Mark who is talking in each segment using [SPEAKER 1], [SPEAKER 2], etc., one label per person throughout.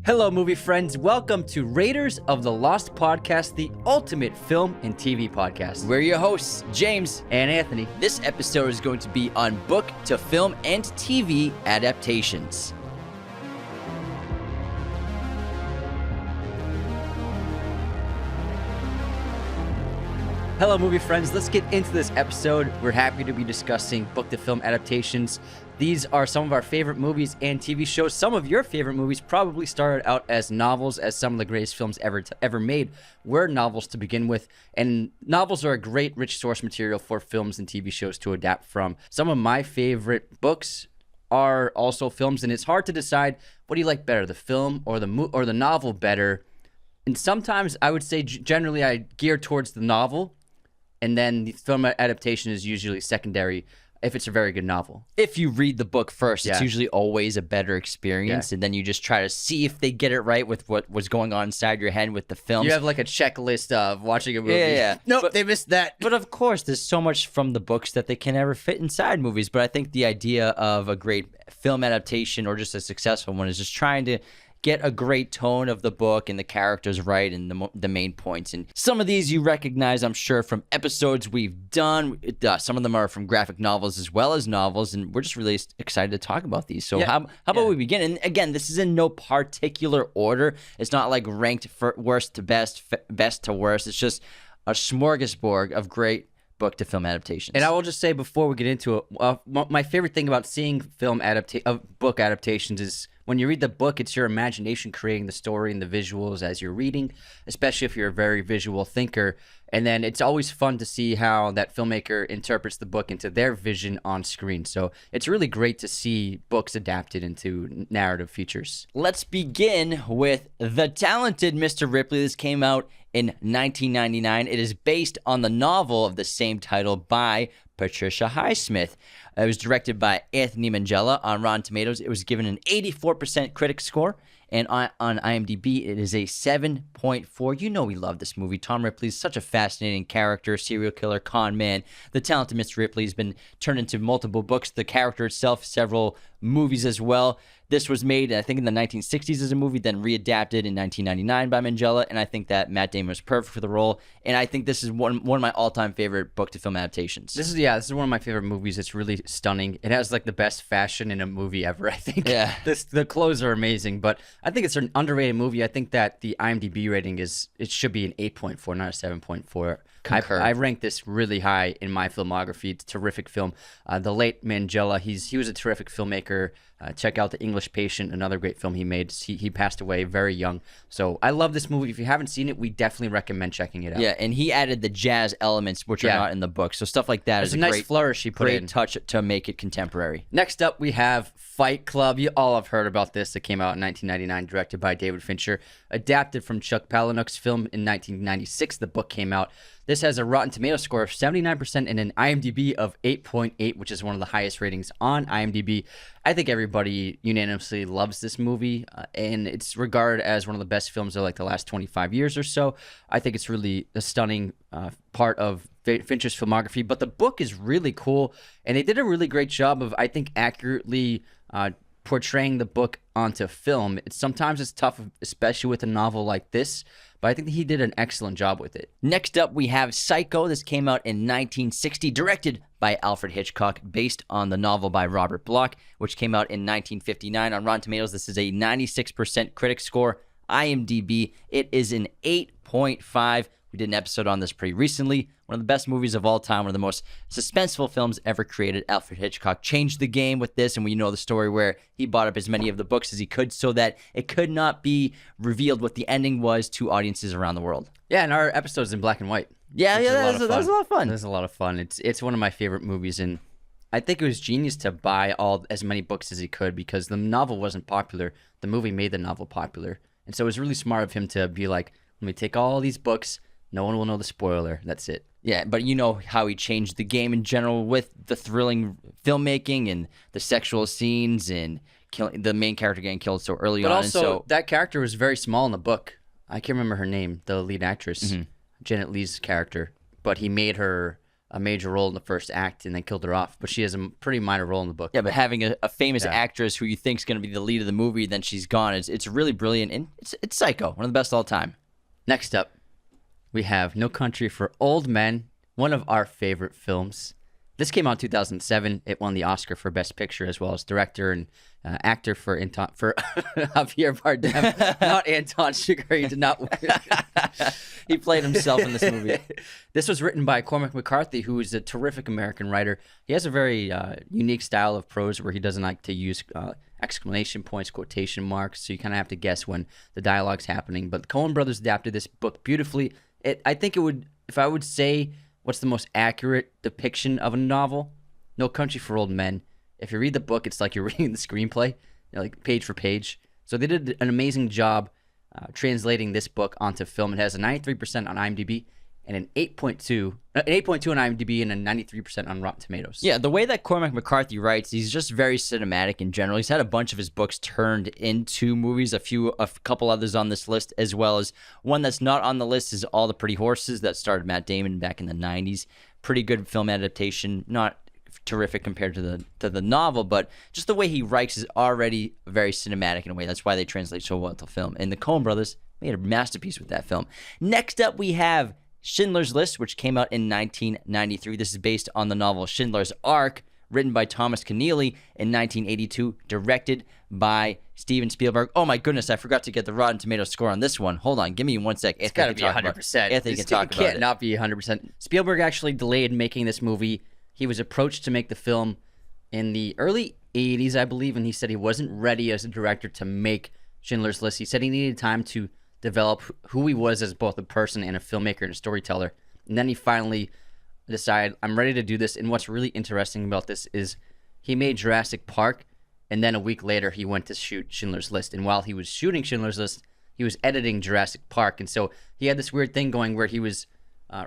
[SPEAKER 1] Hello, movie friends. Welcome to Raiders of the Lost Podcast, the ultimate film and TV podcast.
[SPEAKER 2] We're your hosts, James
[SPEAKER 1] And Anthony.
[SPEAKER 2] This episode is going to be on book to film and TV adaptations.
[SPEAKER 1] Hello, movie friends. Let's get into this episode. We're happy to be discussing book to film adaptations. These are some of our favorite movies and TV shows. Some of your favorite movies probably started out as novels, as some of the greatest films ever made were novels to begin with. And novels are a great, rich source material for films and TV shows to adapt from. Some of my favorite books are also films, and it's hard to decide what do you like better, the film or the novel better. And sometimes I would say generally I gear towards the novel, and then the film adaptation is usually secondary if it's a very good novel.
[SPEAKER 2] If you read the book first, it's
[SPEAKER 1] Yeah.
[SPEAKER 2] usually always a better experience, and then you just try to see if they get it right with what was going on inside your head with the films.
[SPEAKER 1] You have like a checklist of watching a movie.
[SPEAKER 2] Yeah.
[SPEAKER 1] Nope, they missed that.
[SPEAKER 2] But of course, there's so much from the books that they can never fit inside movies. But I think the idea of a great film adaptation or just a successful one is just trying to get a great tone of the book and the characters right and the main points. And some of these you recognize, I'm sure, from episodes we've done. Some of them are from graphic novels as well as novels, and we're just really excited to talk about these. So how about we begin? And again, this is in no particular order. It's not like ranked worst to best, best to worst. It's just a smorgasbord of great book to film adaptations.
[SPEAKER 1] And I will just say before we get into it, my favorite thing about seeing book adaptations is when you read the book, it's your imagination creating the story and the visuals as you're reading, especially if you're a very visual thinker. And then it's always fun to see how that filmmaker interprets the book into their vision on screen. So it's really great to see books adapted into narrative features.
[SPEAKER 2] Let's begin with The Talented Mr. Ripley. This came out in 1999. It is based on the novel of the same title by Patricia Highsmith. It was directed by Anthony Minghella. On Rotten Tomatoes, it was given an 84% critic score. And on IMDb, it is a 7.4. You know we love this movie. Tom Ripley is such a fascinating character, serial killer, con man. The Talented Mr. Ripley has been turned into multiple books. The character itself, several movies as well. This was made, I think, in the 1960s as a movie, then readapted in 1999 by Minghella, and I think that Matt Damon was perfect for the role. And I think this is one of my all-time favorite book-to-film adaptations.
[SPEAKER 1] This is one of my favorite movies. It's really stunning. It has like the best fashion in a movie ever, I think.
[SPEAKER 2] Yeah.
[SPEAKER 1] The clothes are amazing, but I think it's an underrated movie. I think that the IMDb rating it should be an 8.4, not a 7.4. I rank this really high in my filmography. It's a terrific film. The late Minghella, he was a terrific filmmaker. Check out The English Patient, another great film he made. He passed away very young. So I love this movie. If you haven't seen it, we definitely recommend checking it out.
[SPEAKER 2] Yeah, and he added the jazz elements, which are not in the book. So stuff like that is a
[SPEAKER 1] nice
[SPEAKER 2] great
[SPEAKER 1] flourish he put in.
[SPEAKER 2] Great touch to make it contemporary.
[SPEAKER 1] Next up, we have Fight Club. You all have heard about this. It came out in 1999, directed by David Fincher, adapted from Chuck Palahniuk's film in 1996. The book came out. This has a Rotten Tomatoes score of 79% and an IMDb of 8.8, which is one of the highest ratings on IMDb. I think everybody unanimously loves this movie, and it's regarded as one of the best films of like the last 25 years or so. I think it's really a stunning part of Fincher's filmography, but the book is really cool, and they did a really great job of, I think, accurately portraying the book onto film. Sometimes it's tough, especially with a novel like this, but I think that he did an excellent job with it.
[SPEAKER 2] Next up, we have Psycho. This came out in 1960, directed by Alfred Hitchcock, based on the novel by Robert Bloch, which came out in 1959. On Rotten Tomatoes, this is a 96% critic score. IMDb, it is an 8.5. We did an episode on this pretty recently. One of the best movies of all time, one of the most suspenseful films ever created. Alfred Hitchcock changed the game with this, and we know the story where he bought up as many of the books as he could so that it could not be revealed what the ending was to audiences around the world.
[SPEAKER 1] Yeah, and our episode's in black and white.
[SPEAKER 2] Yeah, that was a lot of fun.
[SPEAKER 1] That's a lot of fun. It's one of my favorite movies, and I think it was genius to buy as many books as he could because the novel wasn't popular. The movie made the novel popular, and so it was really smart of him to be like, let me take all these books. No one will know the spoiler. That's it.
[SPEAKER 2] Yeah, but you know how he changed the game in general with the thrilling filmmaking and the sexual scenes and the main character getting killed so early on.
[SPEAKER 1] But also, that character was very small in the book. I can't remember her name, the lead actress, Janet Leigh's character. But he made her a major role in the first act and then killed her off. But she has a pretty minor role in the book.
[SPEAKER 2] Yeah, but having a famous actress who you think is going to be the lead of the movie, then she's gone. It's really brilliant, and it's Psycho, one of the best of all time.
[SPEAKER 1] Next up, we have No Country for Old Men, one of our favorite films. This came out in 2007. It won the Oscar for Best Picture as well as director and actor for Javier Bardem, not Anton Chigurh. He did not win.
[SPEAKER 2] He played himself in this movie.
[SPEAKER 1] This was written by Cormac McCarthy, who is a terrific American writer. He has a very unique style of prose where he doesn't like to use exclamation points, quotation marks, so you kind of have to guess when the dialogue's happening. But the Coen brothers adapted this book beautifully. I think it would, if I would say what's the most accurate depiction of a novel, No Country for Old Men. If you read the book, it's like you're reading the screenplay, like page for page. So they did an amazing job translating this book onto film. It has a 93% on IMDb and an 8.2 on IMDb and a 93% on Rotten Tomatoes.
[SPEAKER 2] Yeah, the way that Cormac McCarthy writes, he's just very cinematic in general. He's had a bunch of his books turned into movies, a couple others on this list, as well as one that's not on the list is All the Pretty Horses that starred Matt Damon back in the 90s. Pretty good film adaptation, not terrific compared to the novel, but just the way he writes is already very cinematic in a way. That's why they translate so well to film. And the Coen brothers made a masterpiece with that film. Next up, we have Schindler's List, which came out in 1993. This is based on the novel Schindler's Ark, written by Thomas Keneally in 1982, directed by Steven Spielberg. Oh my goodness, I forgot to get the Rotten Tomatoes score on this one. Hold on, give me 1 sec.
[SPEAKER 1] It's got to be 100%.
[SPEAKER 2] Anthony can talk about it.
[SPEAKER 1] It can't not be 100%. Spielberg actually delayed making this movie. He was approached to make the film in the early 80s, I believe, and he said he wasn't ready as a director to make Schindler's List. He said he needed time to develop who he was as both a person and a filmmaker and a storyteller. And then he finally decided, I'm ready to do this. And what's really interesting about this is he made Jurassic Park, and then a week later he went to shoot Schindler's List. And while he was shooting Schindler's List, he was editing Jurassic Park. And so he had this weird thing going where he was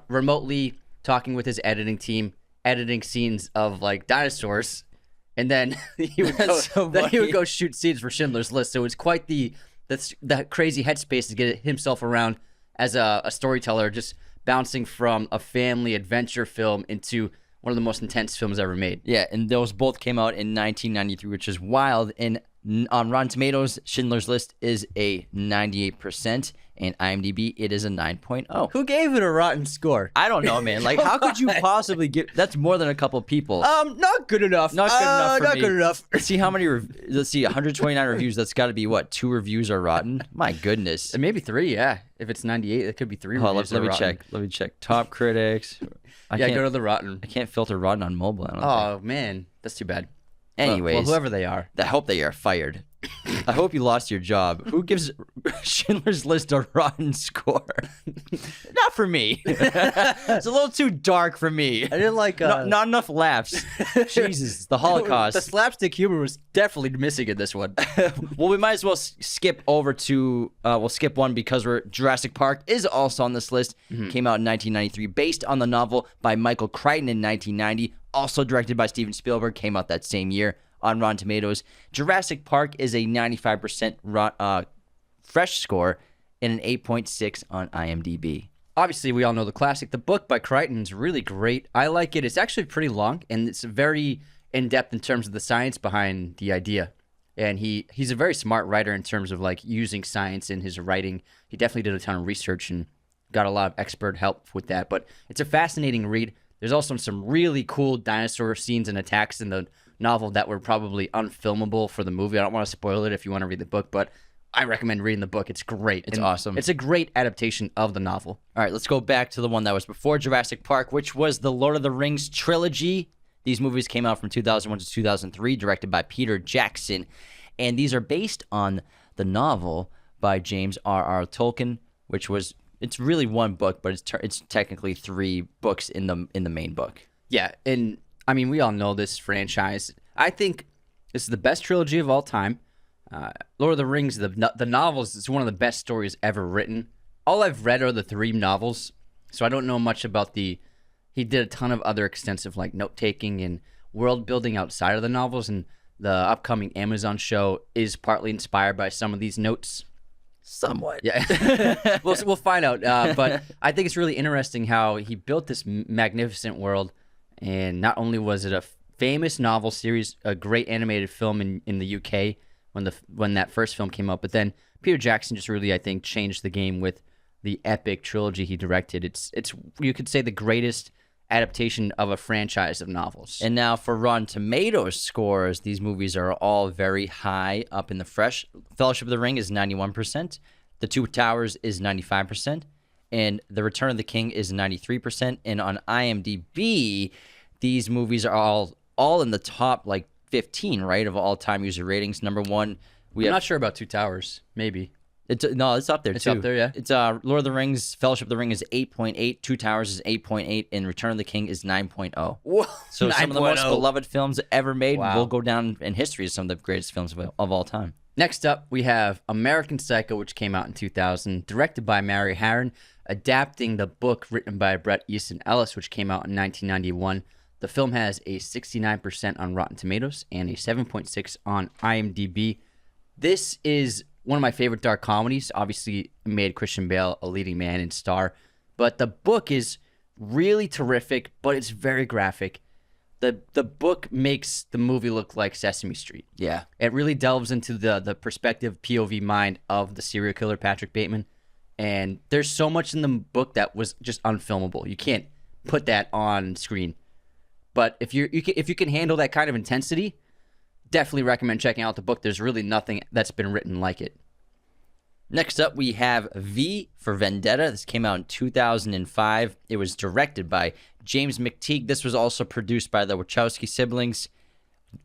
[SPEAKER 1] remotely talking with his editing team, editing scenes of like dinosaurs, and then he would go shoot scenes for Schindler's List. So it's quite that crazy headspace to get himself around as a storyteller, just bouncing from a family adventure film into one of the most intense films ever made.
[SPEAKER 2] Yeah, and those both came out in 1993, which is wild. And on Rotten Tomatoes, Schindler's List is a 98%, and IMDb, it is a 9.0.
[SPEAKER 1] Who gave it a rotten score?
[SPEAKER 2] I don't know, man. Like, how could you possibly give... That's more than a couple people.
[SPEAKER 1] Not good enough.
[SPEAKER 2] Not good enough for
[SPEAKER 1] not
[SPEAKER 2] me.
[SPEAKER 1] good enough.
[SPEAKER 2] Let's see how many... Let's see, 129 reviews. That's got to be, what, 2 reviews are rotten? My goodness.
[SPEAKER 1] Maybe 3, yeah. If it's 98, it could be 3 reviews
[SPEAKER 2] let me
[SPEAKER 1] rotten.
[SPEAKER 2] check. Let me check. Top critics.
[SPEAKER 1] Go to the rotten.
[SPEAKER 2] I can't filter rotten on mobile. I don't think.
[SPEAKER 1] Man. That's too bad.
[SPEAKER 2] Anyways.
[SPEAKER 1] Well, whoever they are.
[SPEAKER 2] I hope they are fired. I hope you lost your job. Who gives Schindler's List a rotten score? Not for me. It's a little too dark for me.
[SPEAKER 1] I didn't like...
[SPEAKER 2] not enough laughs. Jesus, the Holocaust.
[SPEAKER 1] The slapstick humor was definitely missing in this one.
[SPEAKER 2] Well, we might as well skip over to... we'll skip one because Jurassic Park is also on this list. Mm-hmm. Came out in 1993, based on the novel by Michael Crichton in 1990. Also directed by Steven Spielberg. Came out that same year. On Rotten Tomatoes, Jurassic Park is a 95% fresh score and an 8.6 on IMDb.
[SPEAKER 1] Obviously, we all know the classic. The book by Crichton is really great. I like it. It's actually pretty long, and it's very in-depth in terms of the science behind the idea. And he's a very smart writer in terms of like using science in his writing. He definitely did a ton of research and got a lot of expert help with that. But it's a fascinating read. There's also some really cool dinosaur scenes and attacks in the novel that were probably unfilmable for the movie. I don't want to spoil it if you want to read the book, but I recommend reading the book. It's great.
[SPEAKER 2] It's awesome.
[SPEAKER 1] It's a great adaptation of the novel.
[SPEAKER 2] All right, let's go back to the one that was before Jurassic Park, which was the Lord of the Rings trilogy. These movies came out from 2001 to 2003, directed by Peter Jackson, and these are based on the novel by James R.R. Tolkien, which was... It's really one book, but it's technically 3 books in the main book.
[SPEAKER 1] Yeah, and I mean, we all know this franchise. I think this is the best trilogy of all time. Lord of the Rings, the novels, is one of the best stories ever written. All I've read are the 3 novels, so I don't know much about He did a ton of other extensive like note-taking and world-building outside of the novels, and the upcoming Amazon show is partly inspired by some of these notes.
[SPEAKER 2] Somewhat.
[SPEAKER 1] Yeah, we'll find out. But I think it's really interesting how he built this magnificent world, and not only was it a famous novel series, a great animated film in the UK when that first film came out, but then Peter Jackson just really, I think, changed the game with the epic trilogy he directed. It's you could say the greatest adaptation of a franchise of novels.
[SPEAKER 2] And now for Rotten Tomatoes scores, these movies are all very high up in the fresh. Fellowship of the Ring is 91%. The Two Towers is 95%. And The Return of the King is 93%. And on IMDb, these movies are all in the top 15, right, of all-time user ratings. Number one,
[SPEAKER 1] I'm not sure about Two Towers. Maybe.
[SPEAKER 2] It's up there, too.
[SPEAKER 1] It's up there, yeah.
[SPEAKER 2] It's Lord of the Rings, Fellowship of the Ring is 8.8, Two Towers is 8.8, and Return of the King is 9.0.
[SPEAKER 1] Whoa,
[SPEAKER 2] So some of the most
[SPEAKER 1] 9.0.
[SPEAKER 2] beloved films ever made
[SPEAKER 1] Wow.
[SPEAKER 2] will go down in history as some of the greatest films of all time.
[SPEAKER 1] Next up, we have American Psycho, which came out in 2000, directed by Mary Harron, adapting the book written by Bret Easton Ellis, which came out in 1991. The film has a 69% on Rotten Tomatoes and a 7.6 on IMDb. This is one of my favorite dark comedies. Obviously, it made Christian Bale a leading man and star. But the book is really terrific, but it's very graphic. The book makes the movie look like Sesame Street.
[SPEAKER 2] Yeah.
[SPEAKER 1] It really delves into the perspective, POV mind of the serial killer, Patrick Bateman. And there's so much in the book that was just unfilmable. You can't put that on screen. But if you can handle that kind of intensity, definitely recommend checking out the book. There's really nothing that's been written like it.
[SPEAKER 2] Next up, we have V for Vendetta. This came out in 2005. It was directed by James McTeague. This was also produced by the Wachowski siblings,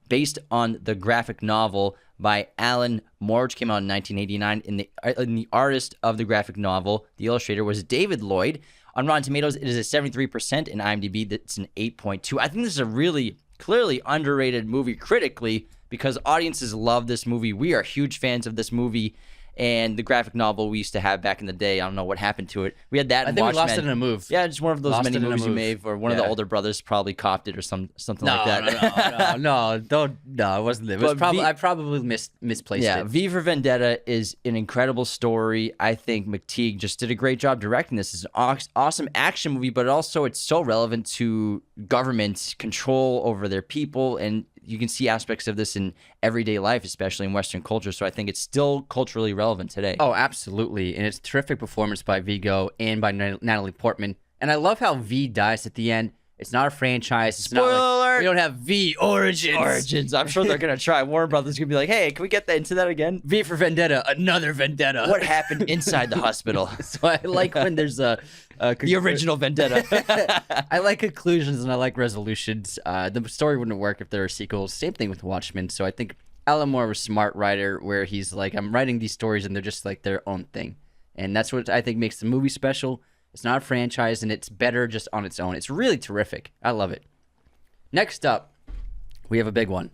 [SPEAKER 2] based on the graphic novel by Alan Moore, which came out in 1989. And the artist of the graphic novel, the illustrator, was David Lloyd. On Rotten Tomatoes, it is a 73%. In IMDb, that's an 8.2. I think this is a really clearly underrated movie critically, because audiences love this movie. We are huge fans of this movie. And the graphic novel we used to have back in the day, I don't know what happened to it. We had that.
[SPEAKER 1] I think we lost it in a move.
[SPEAKER 2] Yeah, just one of those
[SPEAKER 1] Lost
[SPEAKER 2] many
[SPEAKER 1] it in a
[SPEAKER 2] movies you
[SPEAKER 1] move.
[SPEAKER 2] made, or one of the older brothers probably copped it or something
[SPEAKER 1] No,
[SPEAKER 2] like that.
[SPEAKER 1] no, it wasn't. It was
[SPEAKER 2] But
[SPEAKER 1] probably I probably misplaced
[SPEAKER 2] Yeah,
[SPEAKER 1] it.
[SPEAKER 2] V for Vendetta is an incredible story. I think McTeague just did a great job directing this. It's an awesome action movie, but also it's so relevant to government control over their people, and you can see aspects of this in everyday life, especially in Western culture. So I think it's still culturally relevant today.
[SPEAKER 1] Oh, absolutely. And it's a terrific performance by Viggo and by Natalie Portman. And I love how V dies at the end. It's not a franchise. It's not
[SPEAKER 2] Spoiler alert!
[SPEAKER 1] We don't have V Origins.
[SPEAKER 2] I'm sure they're going to try. Warner Brothers going to be like, hey, can we get into that again?
[SPEAKER 1] V for Vendetta, another Vendetta.
[SPEAKER 2] What happened inside the hospital?
[SPEAKER 1] So I like when there's
[SPEAKER 2] The original Vendetta.
[SPEAKER 1] I like conclusions and I like resolutions. The story wouldn't work if there were sequels. Same thing with Watchmen. So I think Alan Moore was a smart writer, where he's like, I'm writing these stories and they're just like their own thing. And that's what I think makes the movie special. It's not a franchise, and it's better just on its own. It's really terrific. I love it. Next up, we have a big one.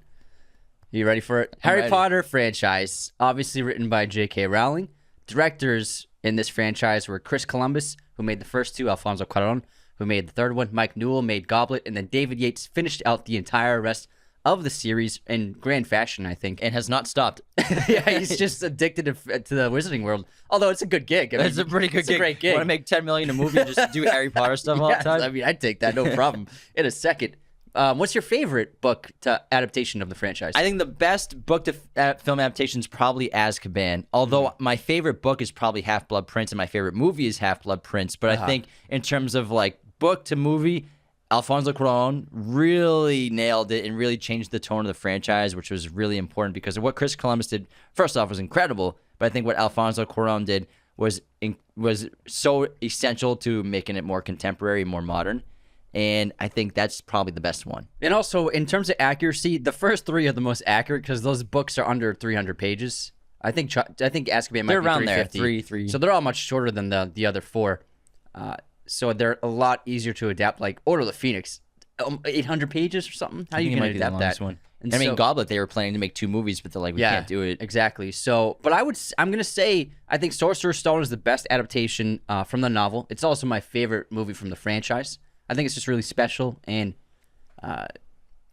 [SPEAKER 1] You ready for it? Harry
[SPEAKER 2] ready.
[SPEAKER 1] Potter franchise, obviously written by J.K. Rowling. Directors in this franchise were Chris Columbus, who made the first two, Alfonso Cuarón, who made the third one, Mike Newell made Goblet, and then David Yates finished out the entire rest of the series in grand fashion, I think.
[SPEAKER 2] And has not stopped.
[SPEAKER 1] Yeah, he's just addicted to the Wizarding World. Although it's a good gig. I mean,
[SPEAKER 2] It's a pretty good
[SPEAKER 1] it's
[SPEAKER 2] gig.
[SPEAKER 1] a great gig.
[SPEAKER 2] Want to make $10 million a movie and just do Harry Potter stuff all the
[SPEAKER 1] Yes,
[SPEAKER 2] time?
[SPEAKER 1] I mean, I'd take that, no problem. In a second. What's your favorite book to adaptation of the franchise?
[SPEAKER 2] I think the best book to film adaptation is probably Azkaban. Although my favorite book is probably Half-Blood Prince, and my favorite movie is Half-Blood Prince. But I think in terms of like book to movie, Alfonso Cuarón really nailed it and really changed the tone of the franchise, which was really important because of what Chris Columbus did. First off, was incredible, but I think what Alfonso Cuarón did was so essential to making it more contemporary, more modern. And I think that's probably the best one.
[SPEAKER 1] And also, in terms of accuracy, the first three are the most accurate because those books are under 300 pages. I think Azkaban might
[SPEAKER 2] They're
[SPEAKER 1] be
[SPEAKER 2] around there,
[SPEAKER 1] 350.
[SPEAKER 2] three.
[SPEAKER 1] So they're all much shorter than the other four. So they're a lot easier to adapt. Like Order of the Phoenix, 800 pages or something. How are you going to adapt that?
[SPEAKER 2] One.
[SPEAKER 1] And
[SPEAKER 2] I mean,
[SPEAKER 1] so-
[SPEAKER 2] Goblet, they were planning to make 2 movies, but they're like, we can't do it.
[SPEAKER 1] Exactly. So, but I'm going to say I think Sorcerer's Stone is the best adaptation from the novel. It's also my favorite movie from the franchise. I think it's just really special, and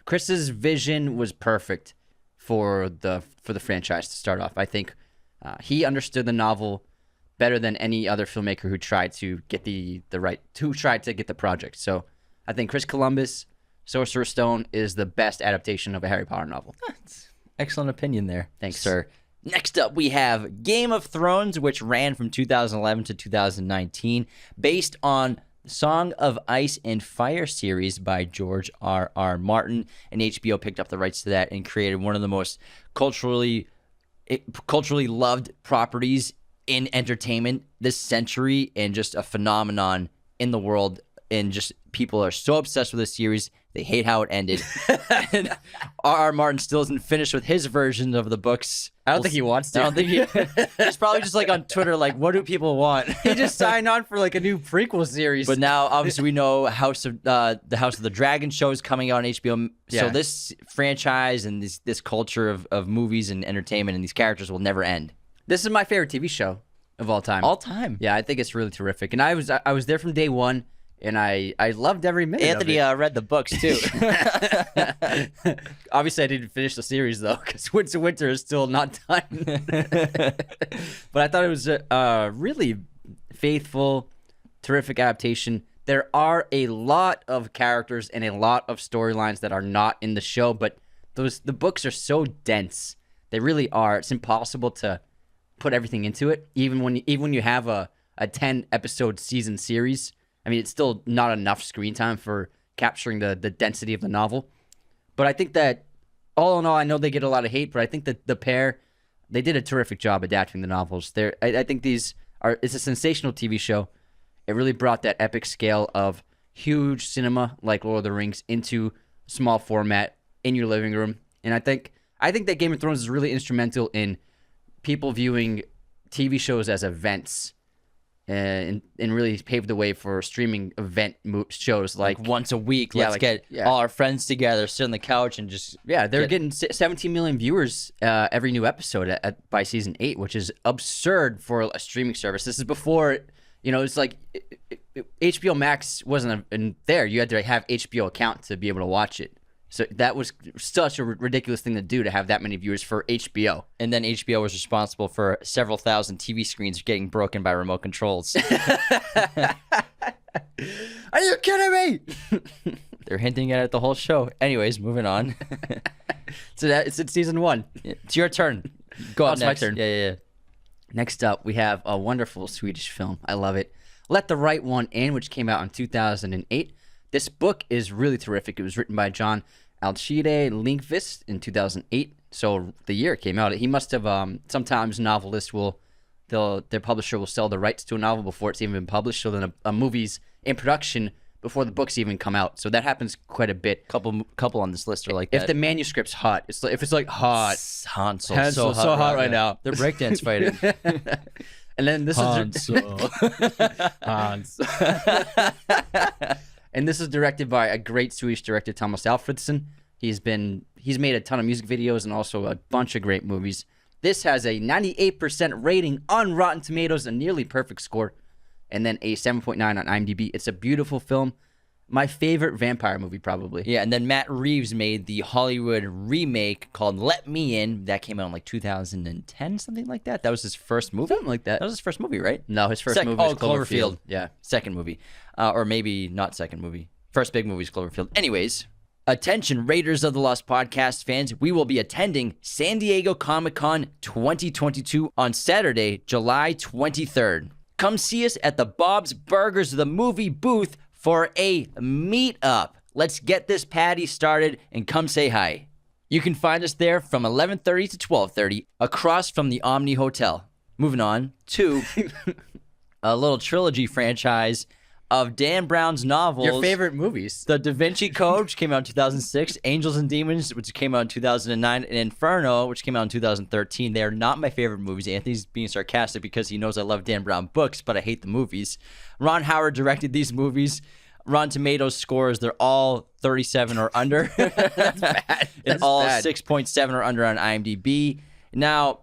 [SPEAKER 1] Chris's vision was perfect for the franchise to start off. I think He understood the novel better than any other filmmaker who tried to get the project. So I think Chris Columbus, Sorcerer's Stone is the best adaptation of a Harry Potter novel.
[SPEAKER 2] Excellent opinion there.
[SPEAKER 1] Thanks,
[SPEAKER 2] sir. Next up, we have Game of Thrones, which ran from 2011 to 2019, based on the Song of Ice and Fire series by George R.R. Martin, and HBO picked up the rights to that and created one of the most culturally loved properties in entertainment this century, and just a phenomenon in the world. And just people are so obsessed with this series, they hate how it ended. And R.R. Martin still isn't finished with his version of the books.
[SPEAKER 1] I don't think he wants to.
[SPEAKER 2] I don't think he's probably just like on Twitter, like, what do people want?
[SPEAKER 1] He just signed on for like a new prequel series.
[SPEAKER 2] But now, obviously, we know the House of the Dragon show is coming out on HBO.
[SPEAKER 1] Yeah.
[SPEAKER 2] So this franchise and this culture of movies and entertainment and these characters will never end.
[SPEAKER 1] This is my favorite TV show of all time.
[SPEAKER 2] All time.
[SPEAKER 1] Yeah, I think it's really terrific. And I was there from day one, and I loved every minute
[SPEAKER 2] Anthony
[SPEAKER 1] of it.
[SPEAKER 2] read the books, too.
[SPEAKER 1] Obviously, I didn't finish the series, though, because Winds of Winter is still not done. But I thought it was a really faithful, terrific adaptation. There are a lot of characters and a lot of storylines that are not in the show, but the books are so dense. They really are. It's impossible to put everything into it, even when you have a 10-episode season series. I mean, it's still not enough screen time for capturing the density of the novel. But I think that, all in all, I know they get a lot of hate, but I think that the pair, they did a terrific job adapting the novels. I think it's a sensational TV show. It really brought that epic scale of huge cinema like Lord of the Rings into small format in your living room. And I think that Game of Thrones is really instrumental in people viewing TV shows as events. And really paved the way for streaming event shows like
[SPEAKER 2] once a week. Let's get all our friends together, sit on the couch, and just
[SPEAKER 1] they're getting 17 million viewers every new episode by season 8, which is absurd for a streaming service. This is before, it's like HBO Max wasn't there. You had to have HBO account to be able to watch it. So that was such a ridiculous thing to do, to have that many viewers for HBO.
[SPEAKER 2] And then HBO was responsible for several thousand TV screens getting broken by remote controls.
[SPEAKER 1] Are you kidding me?
[SPEAKER 2] They're hinting at it the whole show. Anyways, moving on.
[SPEAKER 1] So it's in season 1.
[SPEAKER 2] It's your turn. Go up next.
[SPEAKER 1] My turn.
[SPEAKER 2] Yeah.
[SPEAKER 1] Next up, we have a wonderful Swedish film. I love it. Let the Right One In, which came out in 2008. This book is really terrific. It was written by John Alcide Lindqvist in 2008. So the year it came out, he must have. Sometimes novelists their publisher will sell the rights to a novel before it's even been published. So then a movie's in production before the books even come out. So that happens quite a bit.
[SPEAKER 2] Couple on this list are like that.
[SPEAKER 1] If the manuscript's hot, if it's like hot,
[SPEAKER 2] Hansel's so hot right now. They're breakdance fighting.
[SPEAKER 1] And then this Hans. And this is directed by a great Swedish director, Thomas Alfredson. He's made a ton of music videos and also a bunch of great movies. This has a 98% rating on Rotten Tomatoes, a nearly perfect score, and then a 7.9 on IMDb. It's a beautiful film. My favorite vampire movie, probably.
[SPEAKER 2] Yeah, and then Matt Reeves made the Hollywood remake called Let Me In. That came out in like 2010, something like that. That was his first movie?
[SPEAKER 1] Something like that.
[SPEAKER 2] That was his first movie, right?
[SPEAKER 1] No, his first movie was Cloverfield.
[SPEAKER 2] Yeah. Second movie. Or maybe not second movie. First big movie is Cloverfield. Anyways, attention Raiders of the Lost Podcast fans. We will be attending San Diego Comic-Con 2022 on Saturday, July 23rd. Come see us at the Bob's Burgers The Movie booth for a meetup. Let's get this party started and come say hi. You can find us there from 11:30 to 12:30 across from the Omni Hotel. Moving on to a little trilogy franchise of Dan Brown's novels.
[SPEAKER 1] Your favorite movies.
[SPEAKER 2] The Da Vinci Code, which came out in 2006, Angels and Demons, which came out in 2009, and Inferno, which came out in 2013. They are not my favorite movies. Anthony's being sarcastic because he knows I love Dan Brown books, but I hate the movies. Ron Howard directed these movies. Rotten Tomatoes scores, they're all 37 or under.
[SPEAKER 1] That's bad.
[SPEAKER 2] And all 6.7 or under on IMDb. Now,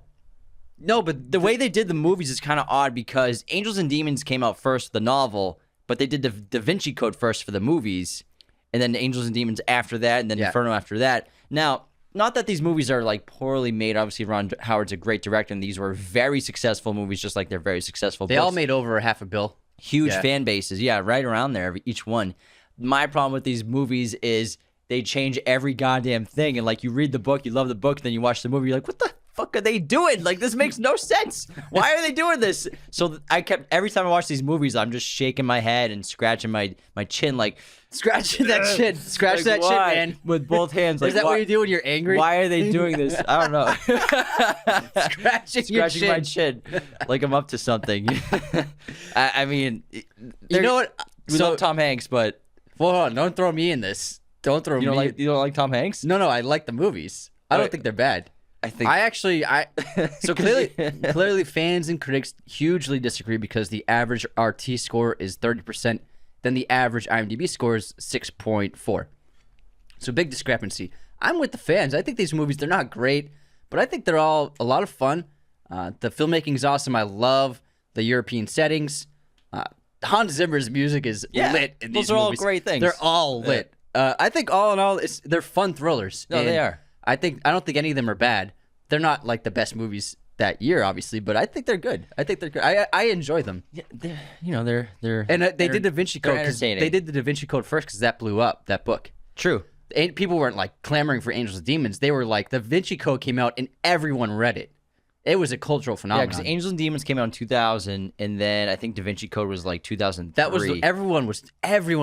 [SPEAKER 2] no, but the way they did the movies is kind of odd because Angels and Demons came out first, the novel, but they did the Da Vinci Code first for the movies, and then Angels and Demons after that, and then Inferno after that. Now, not that these movies are like poorly made. Obviously, Ron Howard's a great director, and these were very successful movies, just like they're very successful.
[SPEAKER 1] They all made over $500 million.
[SPEAKER 2] Huge fan bases, right around there, each one. My problem with these movies is they change every goddamn thing, and like you read the book, you love the book, then you watch the movie, you're like, what the fuck are they doing? Like, this makes no sense. Why are they doing this? So every time I watch these movies, I'm just shaking my head and scratching my chin, like
[SPEAKER 1] scratching that chin, scratch
[SPEAKER 2] like,
[SPEAKER 1] that chin, man,
[SPEAKER 2] with both hands. Like,
[SPEAKER 1] is that what you do when you're angry?
[SPEAKER 2] Why are they doing this? I don't know.
[SPEAKER 1] Scratching
[SPEAKER 2] my chin, like I'm up to something. I mean,
[SPEAKER 1] you know what?
[SPEAKER 2] We love Tom Hanks, but
[SPEAKER 1] hold on, don't throw me in this. Don't throw me.
[SPEAKER 2] You don't like Tom Hanks?
[SPEAKER 1] No, I like the movies. I don't think they're bad. So clearly fans and critics hugely disagree because the average RT score is 30%, then the average IMDb score is 6.4. So big discrepancy. I'm with the fans. I think these movies, they're not great, but I think they're all a lot of fun. The filmmaking is awesome. I love the European settings. Hans Zimmer's music is lit in these movies.
[SPEAKER 2] Those are all great things.
[SPEAKER 1] They're all lit. I think all in all, they're fun thrillers.
[SPEAKER 2] No, they are.
[SPEAKER 1] I don't think any of them are bad. They're not like the best movies that year, obviously, but I think they're good. I enjoy them.
[SPEAKER 2] Yeah, they're
[SPEAKER 1] and they did Da Vinci Code. They did the Da Vinci Code first because that blew up, that book.
[SPEAKER 2] True.
[SPEAKER 1] People weren't like clamoring for Angels and Demons. They were like, Da Vinci Code came out and everyone read it. It was a cultural phenomenon.
[SPEAKER 2] Yeah, because Angels and Demons came out in 2000, and then I think Da Vinci Code was like 2003.
[SPEAKER 1] That was everyone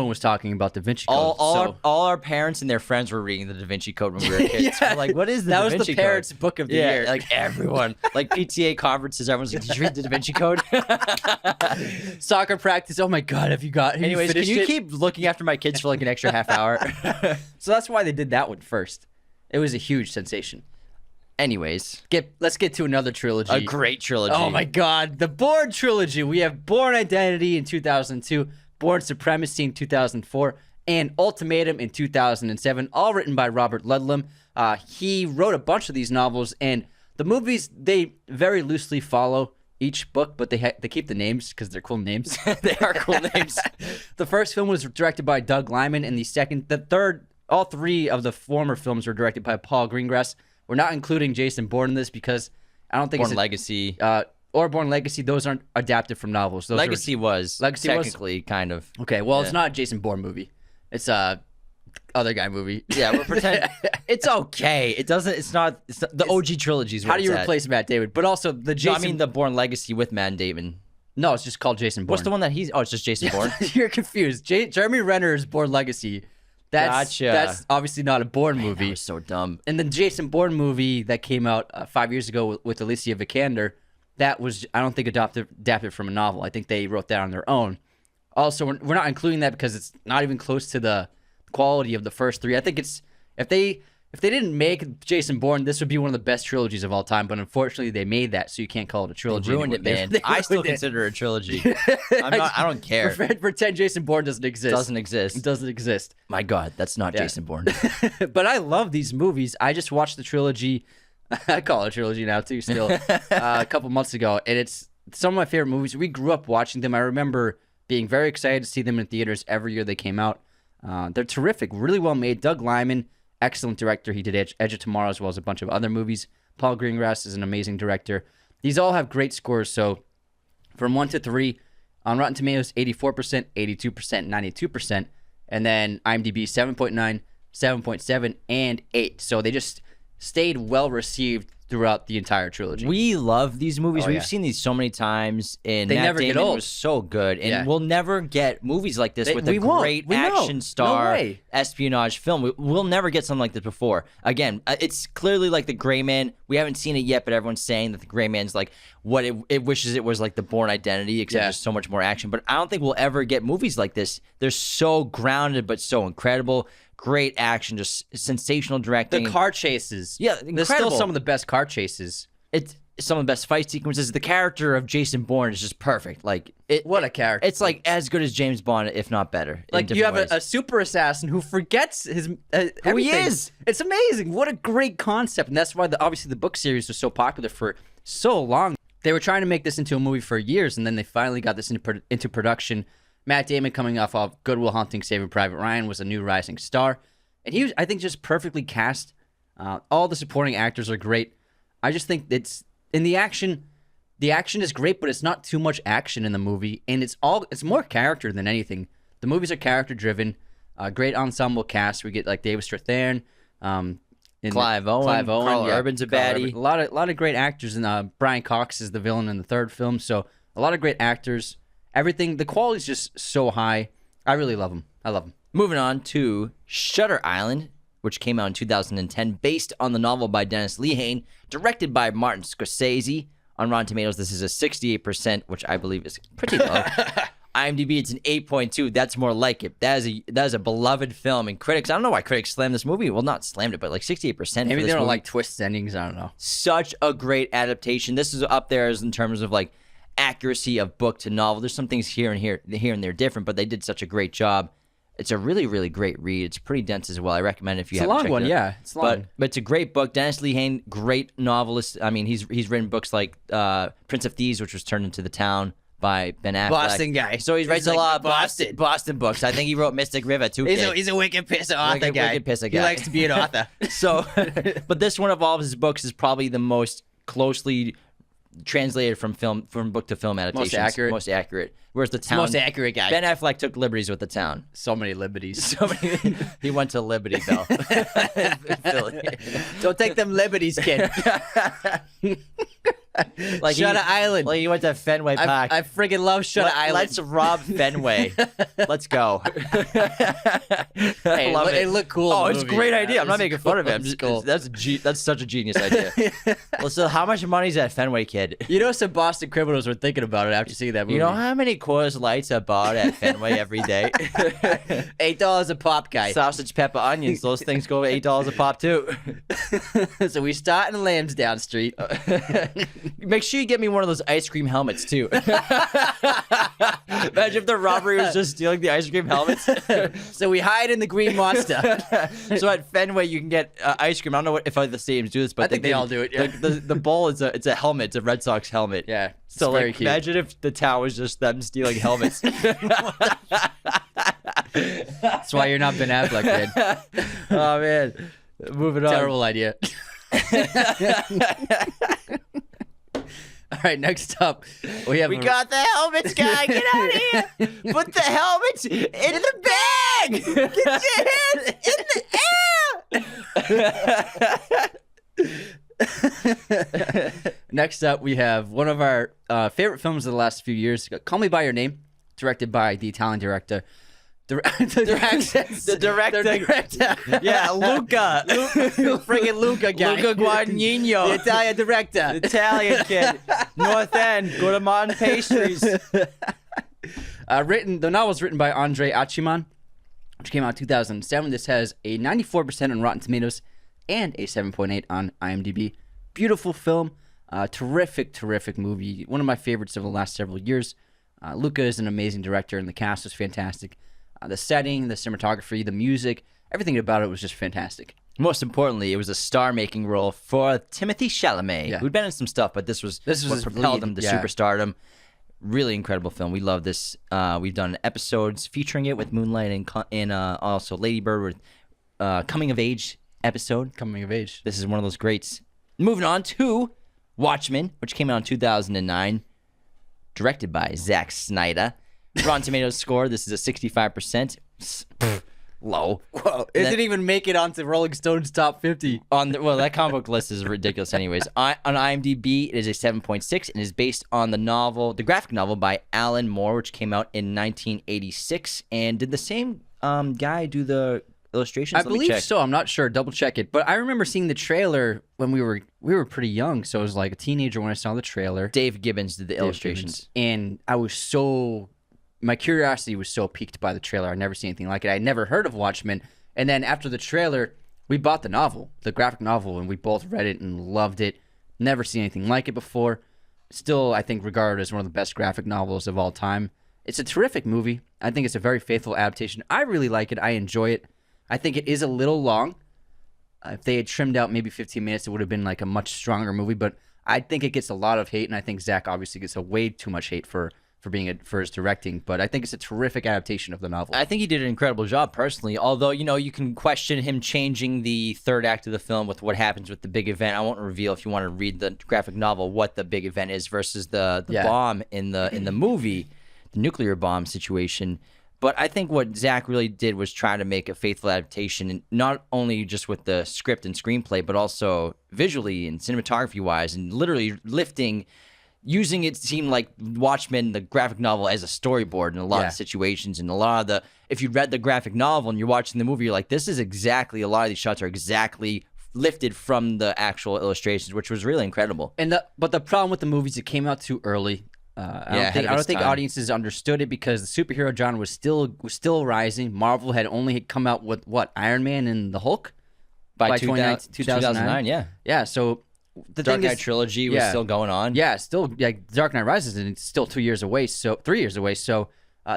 [SPEAKER 1] was talking about Da Vinci Code.
[SPEAKER 2] All our parents and their friends were reading the Da Vinci Code when we were kids. We're like, what is the Da Vinci Code?
[SPEAKER 1] That was the parents' book of the year.
[SPEAKER 2] Like everyone, like PTA conferences, everyone's like, did you read the Da Vinci Code?
[SPEAKER 1] Soccer practice. Oh my God, have you
[SPEAKER 2] Anyways, can you keep looking after my kids for like an extra half hour?
[SPEAKER 1] So that's why they did that one first. It was a huge sensation.
[SPEAKER 2] Anyways,
[SPEAKER 1] let's get to another trilogy.
[SPEAKER 2] A great trilogy.
[SPEAKER 1] Oh my God, the Bourne trilogy. We have Bourne Identity in 2002, Bourne Supremacy in 2004, and Ultimatum in 2007, all written by Robert Ludlum. He wrote a bunch of these novels, and the movies, they very loosely follow each book, but they keep the names because they're cool names.
[SPEAKER 2] They are cool names.
[SPEAKER 1] The first film was directed by Doug Liman, and the third, all three of the former films were directed by Paul Greengrass. We're not including Jason Bourne in this because I don't think
[SPEAKER 2] Bourne Legacy
[SPEAKER 1] or Bourne Legacy. Those aren't adapted from novels.
[SPEAKER 2] Legacy was technically kind of.
[SPEAKER 1] Okay, well, it's not a Jason Bourne movie. It's a other guy movie.
[SPEAKER 2] Yeah, we're pretending it's okay. It doesn't. It's not the OG trilogies.
[SPEAKER 1] How do you replace Matt Damon? But also the Jason.
[SPEAKER 2] No, I mean the Bourne Legacy with Matt Damon.
[SPEAKER 1] No, it's just called Jason Bourne.
[SPEAKER 2] What's the one that he's? Oh, it's just Jason Bourne.
[SPEAKER 1] You're confused. Jeremy Renner's Bourne Legacy. That's obviously not a Bourne movie.
[SPEAKER 2] That was so dumb.
[SPEAKER 1] And the Jason Bourne movie that came out 5 years ago with Alicia Vikander, that was, I don't think, adapted from a novel. I think they wrote that on their own. Also, we're not including that because it's not even close to the quality of the first three. I think it's if they didn't make Jason Bourne, this would be one of the best trilogies of all time. But unfortunately, they made that, so you can't call it a trilogy.
[SPEAKER 2] They ruined it, man. I still consider it a trilogy. I don't care.
[SPEAKER 1] Pretend Jason Bourne doesn't exist.
[SPEAKER 2] It doesn't exist. My God, that's not Jason Bourne.
[SPEAKER 1] But I love these movies. I just watched the trilogy. I call it a trilogy now too. Still, a couple months ago, and it's some of my favorite movies. We grew up watching them. I remember being very excited to see them in theaters every year they came out. They're terrific, really well made. Doug Liman, excellent director. He did Edge of Tomorrow as well as a bunch of other movies. Paul Greengrass is an amazing director. These all have great scores. So from 1 to 3, on Rotten Tomatoes, 84%, 82%, 92%. And then IMDb, 7.9, 7.7, and 8. So they just stayed well received throughout the entire trilogy.
[SPEAKER 2] We love these movies. We've seen these so many times, and
[SPEAKER 1] they
[SPEAKER 2] Matt
[SPEAKER 1] never
[SPEAKER 2] Damon
[SPEAKER 1] get old.
[SPEAKER 2] Was so good. And we'll never get movies like this with a great action star espionage film. We'll never get something like this before. Again, it's clearly like The Gray Man. We haven't seen it yet, but everyone's saying that The Gray Man's like what it wishes it was like The Bourne Identity, except there's so much more action. But I don't think we'll ever get movies like this. They're so grounded, but so incredible. Great action, just sensational directing.
[SPEAKER 1] The car chases.
[SPEAKER 2] Yeah, incredible.
[SPEAKER 1] There's still some of the best car chases.
[SPEAKER 2] It's some of the best fight sequences. The character of Jason Bourne is just perfect.
[SPEAKER 1] What a character.
[SPEAKER 2] It's like as good as James Bond, if not better.
[SPEAKER 1] Like you have a super assassin who forgets his who
[SPEAKER 2] he is.
[SPEAKER 1] It's amazing. What a great concept. And that's why obviously the book series was so popular for so long. They were trying to make this into a movie for years, and then they finally got this into production. Matt Damon, coming off of Good Will Hunting, Saving Private Ryan, was a new rising star. And he was, I think, just perfectly cast All the supporting actors are great. I just think it's in the action. The action is great, but it's not too much action in the movie, and it's more character than anything. The movies are character driven. Great ensemble cast. We get like David Strathairn,
[SPEAKER 2] Clive Owen, Carl Urban's a baddie.
[SPEAKER 1] A lot of great actors, and Brian Cox is the villain in the third film. So a lot of great actors. Everything, the quality's just so high. I really love them. I love them.
[SPEAKER 2] Moving on to Shutter Island, which came out in 2010, based on the novel by Dennis Lehane, directed by Martin Scorsese. On Rotten Tomatoes, this is a 68%, which I believe is pretty low. IMDb, it's an 8.2. That's more like it. That is a beloved film. And critics, I don't know why critics slammed this movie. Well, not slammed it, but like 68%.
[SPEAKER 1] Maybe
[SPEAKER 2] for
[SPEAKER 1] they don't
[SPEAKER 2] movie.
[SPEAKER 1] like twist endings. I don't know.
[SPEAKER 2] Such a great adaptation. This is up there as in terms of like accuracy of book to novel. There's some things here and there different, but they did such a great job. It's a really, really great read. It's pretty dense as well. I recommend it if you haven't checked it out.
[SPEAKER 1] It's a long one, yeah. It's long.
[SPEAKER 2] But it's a great book. Dennis Lehane, great novelist. I mean, he's written books like Prince of Thieves, which was turned into The Town by Ben Affleck.
[SPEAKER 1] Boston guy.
[SPEAKER 2] So he writes
[SPEAKER 1] like
[SPEAKER 2] a lot of Boston books. I think he wrote Mystic River too.
[SPEAKER 1] He's a wicked pisser author guy.
[SPEAKER 2] Wicked pisser guy.
[SPEAKER 1] He likes to be an author.
[SPEAKER 2] So, but this one of all of his books is probably the most closely translated from book to film adaptations. Most accurate. Whereas The Town,
[SPEAKER 1] most accurate guy.
[SPEAKER 2] Ben Affleck took liberties with The Town.
[SPEAKER 1] So many liberties.
[SPEAKER 2] He went to Libertyville.
[SPEAKER 1] Don't take them liberties, kid.
[SPEAKER 2] Like
[SPEAKER 1] Shutter Island.
[SPEAKER 2] Like he went to Fenway Park.
[SPEAKER 1] I friggin' love Shutter Island.
[SPEAKER 2] Let's rob Fenway. Let's go.
[SPEAKER 1] Hey,
[SPEAKER 2] love it.
[SPEAKER 1] It looked cool.
[SPEAKER 2] Oh, it's a great idea. I'm not making fun of it.
[SPEAKER 1] It's cool.
[SPEAKER 2] That's such a genius idea. Well, so how much money is that Fenway kid?
[SPEAKER 1] You know, some Boston criminals were thinking about it after seeing that movie.
[SPEAKER 2] You know how many Coors Lights are bought at Fenway every day?
[SPEAKER 1] $8 a pop, guy.
[SPEAKER 2] Sausage, pepper, onions. Those things go $8 a pop too.
[SPEAKER 1] So we start in Lansdowne Street.
[SPEAKER 2] Make sure you get me one of those ice cream helmets too. Imagine if the robbery was just stealing the ice cream helmets.
[SPEAKER 1] So we hide in the Green Monster.
[SPEAKER 2] So at Fenway you can get ice cream. I don't know if other stadiums do this, but
[SPEAKER 1] I think they all do it. Yeah.
[SPEAKER 2] The bowl is a helmet. It's a Red Sox helmet.
[SPEAKER 1] Yeah.
[SPEAKER 2] So
[SPEAKER 1] very
[SPEAKER 2] like,
[SPEAKER 1] cute.
[SPEAKER 2] imagine if the town was just them stealing helmets.
[SPEAKER 1] That's why you're not Ben Affleck, kid.
[SPEAKER 2] Oh man, moving on.
[SPEAKER 1] Terrible idea. All right, next up, we
[SPEAKER 2] got the helmets, guy. Get out of here. Put the helmets in the bag. Get your hands in the air.
[SPEAKER 1] Next up, we have one of our favorite films of the last few years, Call Me By Your Name, directed by the Italian director. The director.
[SPEAKER 2] Yeah, Luca.
[SPEAKER 1] Friggin' Luca guy.
[SPEAKER 2] Luca Guadagnino.
[SPEAKER 1] The Italian director.
[SPEAKER 2] Italian kid. North End. Go to Modern Pastries.
[SPEAKER 1] The novel's written by Andre Aciman, which came out in 2007. This has a 94% on Rotten Tomatoes and a 7.8 on IMDb. Beautiful film. Terrific movie. One of my favorites of the last several years. Luca is an amazing director, and the cast was fantastic. The setting, the cinematography, the music, everything about it was just fantastic.
[SPEAKER 2] Most importantly, it was a star-making role for Timothée Chalamet, who'd been in some stuff, but this was what propelled him to superstardom. Really incredible film. We love this. We've done episodes featuring it with Moonlight and also Lady Bird with Coming of Age episode.
[SPEAKER 1] Coming of Age.
[SPEAKER 2] This is one of those greats. Moving on to Watchmen, which came out in 2009, directed by Zack Snyder. Rotten Tomatoes score, this is a 65%. Low.
[SPEAKER 1] Whoa, it didn't even make it onto Rolling Stone's top 50.
[SPEAKER 2] Well, that comic book list is ridiculous anyways. On IMDb, it is a 7.6 and is based on the graphic novel by Alan Moore, which came out in 1986. And did the same guy do the illustrations?
[SPEAKER 1] I believe so. I'm not sure. Double check it. But I remember seeing the trailer when we were pretty young, so I was like a teenager when I saw the trailer.
[SPEAKER 2] Dave Gibbons did the illustrations.
[SPEAKER 1] And my curiosity was so piqued by the trailer. I'd never seen anything like it. I'd never heard of Watchmen. And then after the trailer, we bought the novel, the graphic novel, and we both read it and loved it. Never seen anything like it before. Still, I think, regarded as one of the best graphic novels of all time. It's a terrific movie. I think it's a very faithful adaptation. I really like it. I enjoy it. I think it is a little long. If they had trimmed out maybe 15 minutes, it would have been like a much stronger movie. But I think it gets a lot of hate, and I think Zach obviously gets a way too much hate for for his directing, but I think it's a terrific adaptation of the novel.
[SPEAKER 2] I think he did an incredible job personally, although, you can question him changing the third act of the film with what happens with the big event. I won't reveal, if you want to read the graphic novel, what the big event is versus the bomb in the movie, the nuclear bomb situation. But I think what Zach really did was try to make a faithful adaptation, and not only just with the script and screenplay, but also visually and cinematography-wise, and literally using it seemed like Watchmen, the graphic novel, as a storyboard in a lot of situations. And a lot of if you read the graphic novel and you're watching the movie, you're like, this is exactly, a lot of these shots are exactly lifted from the actual illustrations, which was really incredible.
[SPEAKER 1] But the problem with the movies, it came out too early. I don't think audiences understood it because the superhero genre was still rising. Marvel had only come out with Iron Man and the Hulk
[SPEAKER 2] by 2009.
[SPEAKER 1] Yeah. So the
[SPEAKER 2] Dark Knight trilogy was still going on.
[SPEAKER 1] Yeah, still Dark Knight Rises, and it's still 3 years away. So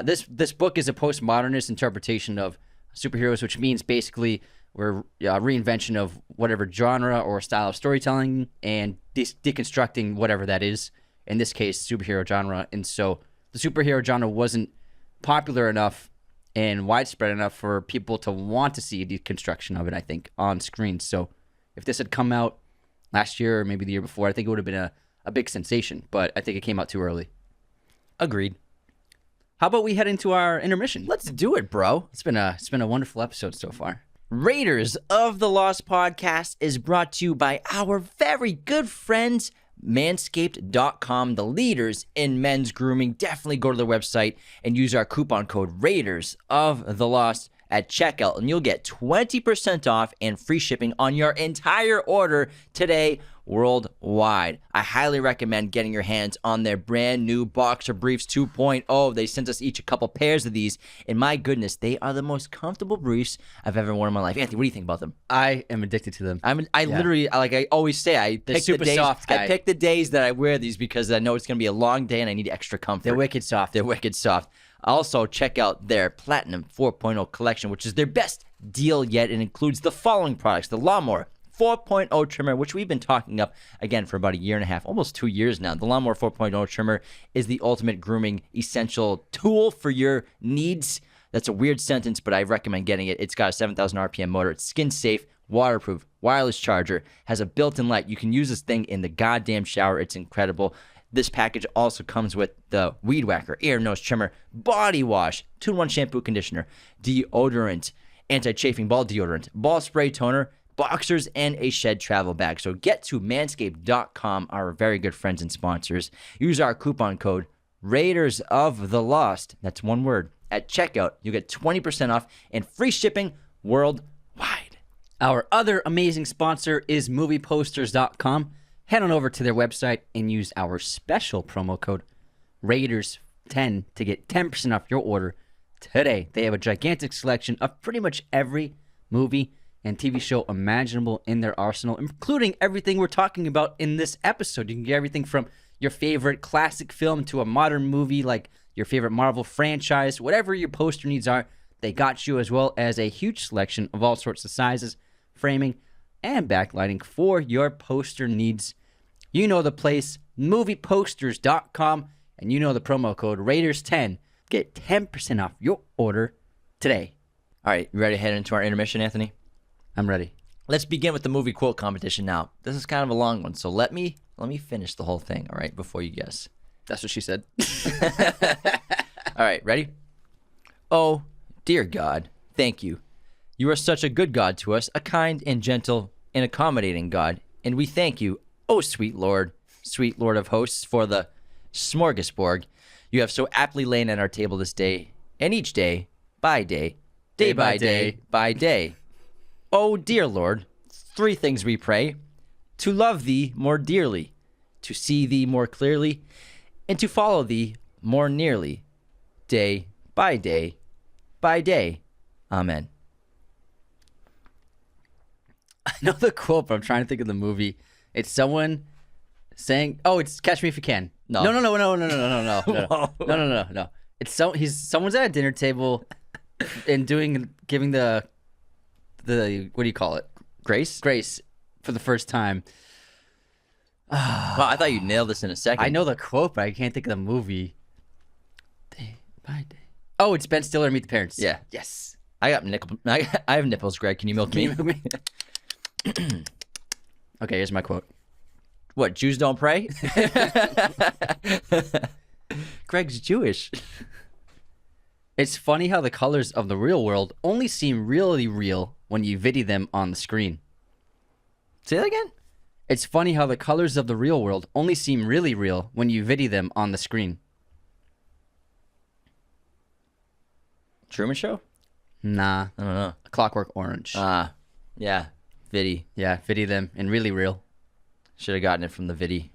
[SPEAKER 1] this book is a postmodernist interpretation of superheroes, which means basically we're reinvention of whatever genre or style of storytelling and deconstructing whatever that is. In this case, superhero genre. And so the superhero genre wasn't popular enough and widespread enough for people to want to see a deconstruction of it, I think, on screen. So if this had come out last year or maybe the year before, I think it would have been a big sensation. But I think it came out too early.
[SPEAKER 2] Agreed.
[SPEAKER 1] How about we head into our intermission?
[SPEAKER 2] Let's do it, bro.
[SPEAKER 1] It's been a wonderful episode so far.
[SPEAKER 2] Raiders of the Lost podcast is brought to you by our very good friends, Manscaped.com, the leaders in men's grooming. Definitely go to their website and use our coupon code Raiders of the Lost at checkout, and you'll get 20% off and free shipping on your entire order today worldwide. I highly recommend getting your hands on their brand new Boxer Briefs 2.0. They sent us each a couple pairs of these, and my goodness, they are the most comfortable briefs I've ever worn in my life. Anthony, what do you think about them?
[SPEAKER 1] I am addicted to them.
[SPEAKER 2] Literally, like I always say, I pick the days that I wear these because I know it's going to be a long day and I need extra comfort.
[SPEAKER 1] They're wicked soft.
[SPEAKER 2] Also, check out their Platinum 4.0 collection, which is their best deal yet. It includes the following products: the Lawnmower 4.0 trimmer, which we've been talking up again for about a year and a half, almost 2 years now. The Lawnmower 4.0 trimmer is the ultimate grooming essential tool for your needs. That's a weird sentence, but I recommend getting it. It's got a 7,000 RPM motor. It's skin safe, waterproof, wireless charger, has a built-in light. You can use this thing in the goddamn shower. It's incredible. This package also comes with the Weed Whacker ear, nose trimmer, body wash, 2-in-1 shampoo, conditioner, deodorant, anti-chafing ball deodorant, ball spray toner, boxers, and a shed travel bag. So get to manscaped.com, our very good friends and sponsors. Use our coupon code Raiders of the Lost, that's one word, at checkout. You get 20% off and free shipping worldwide.
[SPEAKER 1] Our other amazing sponsor is movieposters.com. Head on over to their website and use our special promo code Raiders10 to get 10% off your order today. They have a gigantic selection of pretty much every movie and TV show imaginable in their arsenal, including everything we're talking about in this episode. You can get everything from your favorite classic film to a modern movie, like your favorite Marvel franchise. Whatever your poster needs are, they got you, as well as a huge selection of all sorts of sizes, framing, and backlighting for your poster needs. You know the place, movieposters.com, and you know the promo code Raiders10. Get 10% off your order today.
[SPEAKER 2] All right, you ready to head into our intermission, Anthony?
[SPEAKER 1] I'm ready.
[SPEAKER 2] Let's begin with the movie quote competition now. This is kind of a long one, so let me finish the whole thing, all right, before you guess.
[SPEAKER 1] That's what she said.
[SPEAKER 2] All right, ready? Oh, dear God, thank you. You are such a good God to us, a kind and gentle and accommodating God, and we thank you, oh sweet Lord of hosts, for the smorgasbord you have so aptly lain at our table this day, and each day by day by day. Oh dear Lord, 3 things we pray: to love thee more dearly, to see thee more clearly, and to follow thee more nearly, day by day by day. Amen.
[SPEAKER 1] I know the quote, but I'm trying to think of the movie. It's someone saying, "Oh, it's Catch Me If You Can." No. It's someone's at a dinner table and giving the what do you call it? Grace for the first time.
[SPEAKER 2] Wow, I thought you nailed this in a second.
[SPEAKER 1] I know the quote, but I can't think of the movie. Goodbye Day. Oh, it's Ben Stiller and Meet the Parents.
[SPEAKER 2] Yeah.
[SPEAKER 1] Yes.
[SPEAKER 2] I have nipples, Greg. Can you milk me?
[SPEAKER 1] Okay, here's my quote.
[SPEAKER 2] What, Jews don't pray? Greg's Jewish.
[SPEAKER 1] It's funny how the colors of the real world only seem really real when you video them on the screen.
[SPEAKER 2] Say that again?
[SPEAKER 1] It's funny how the colors of the real world only seem really real when you video them on the screen.
[SPEAKER 2] Truman Show?
[SPEAKER 1] Nah.
[SPEAKER 2] I don't know.
[SPEAKER 1] Clockwork Orange.
[SPEAKER 2] Yeah. Viddy.
[SPEAKER 1] Yeah, video them in really real.
[SPEAKER 2] Should have gotten it from the Viddy.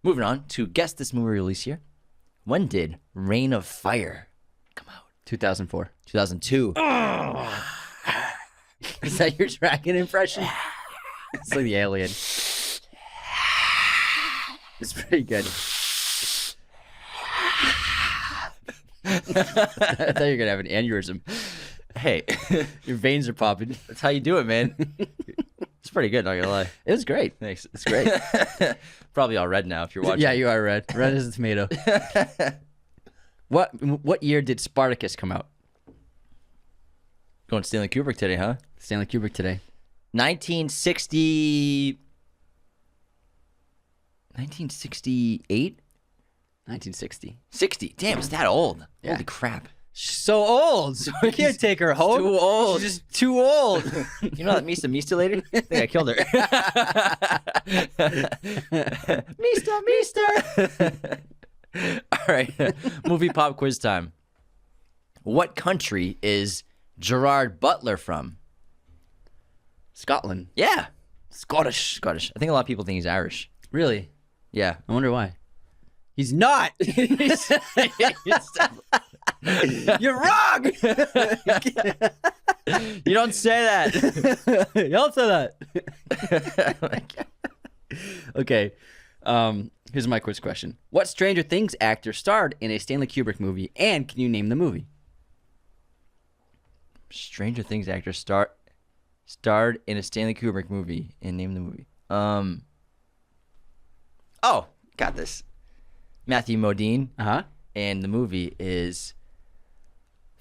[SPEAKER 2] Moving on to guess this movie release year. When did Reign of Fire come out?
[SPEAKER 1] 2004.
[SPEAKER 2] 2002.
[SPEAKER 1] Is that your dragon impression? It's like the alien. It's pretty good. I thought you were going to have an aneurysm.
[SPEAKER 2] Hey,
[SPEAKER 1] Your veins are popping.
[SPEAKER 2] that's how you do it, man. It's pretty good, not gonna lie.
[SPEAKER 1] It was great.
[SPEAKER 2] Thanks.
[SPEAKER 1] It's great.
[SPEAKER 2] Probably all red now if you're watching.
[SPEAKER 1] Yeah, you are red. Red as a tomato. What year did Spartacus come out?
[SPEAKER 2] Going Stanley Kubrick today, huh?
[SPEAKER 1] Stanley Kubrick today.
[SPEAKER 2] 1960... 1968?
[SPEAKER 1] 1960.
[SPEAKER 2] 60. Damn, it's that old.
[SPEAKER 1] Yeah.
[SPEAKER 2] Holy crap.
[SPEAKER 1] So old. So we can't take her home.
[SPEAKER 2] Too old.
[SPEAKER 1] She's just too old.
[SPEAKER 2] You know that Mista lady? I think I killed her. Mista. All right. Movie pop quiz time. What country is Gerard Butler from?
[SPEAKER 1] Scotland.
[SPEAKER 2] Yeah.
[SPEAKER 1] Scottish.
[SPEAKER 2] Scottish. I think a lot of people think he's Irish.
[SPEAKER 1] Really?
[SPEAKER 2] Yeah.
[SPEAKER 1] I wonder why. He's not. You're wrong.
[SPEAKER 2] You don't say that.
[SPEAKER 1] You don't say that. Okay. Here's my quiz question. What Stranger Things actor starred in a Stanley Kubrick movie, and can you name the movie?
[SPEAKER 2] Stranger Things actor starred in a Stanley Kubrick movie and name the movie. Oh, got this. Matthew Modine.
[SPEAKER 1] Uh-huh.
[SPEAKER 2] And the movie is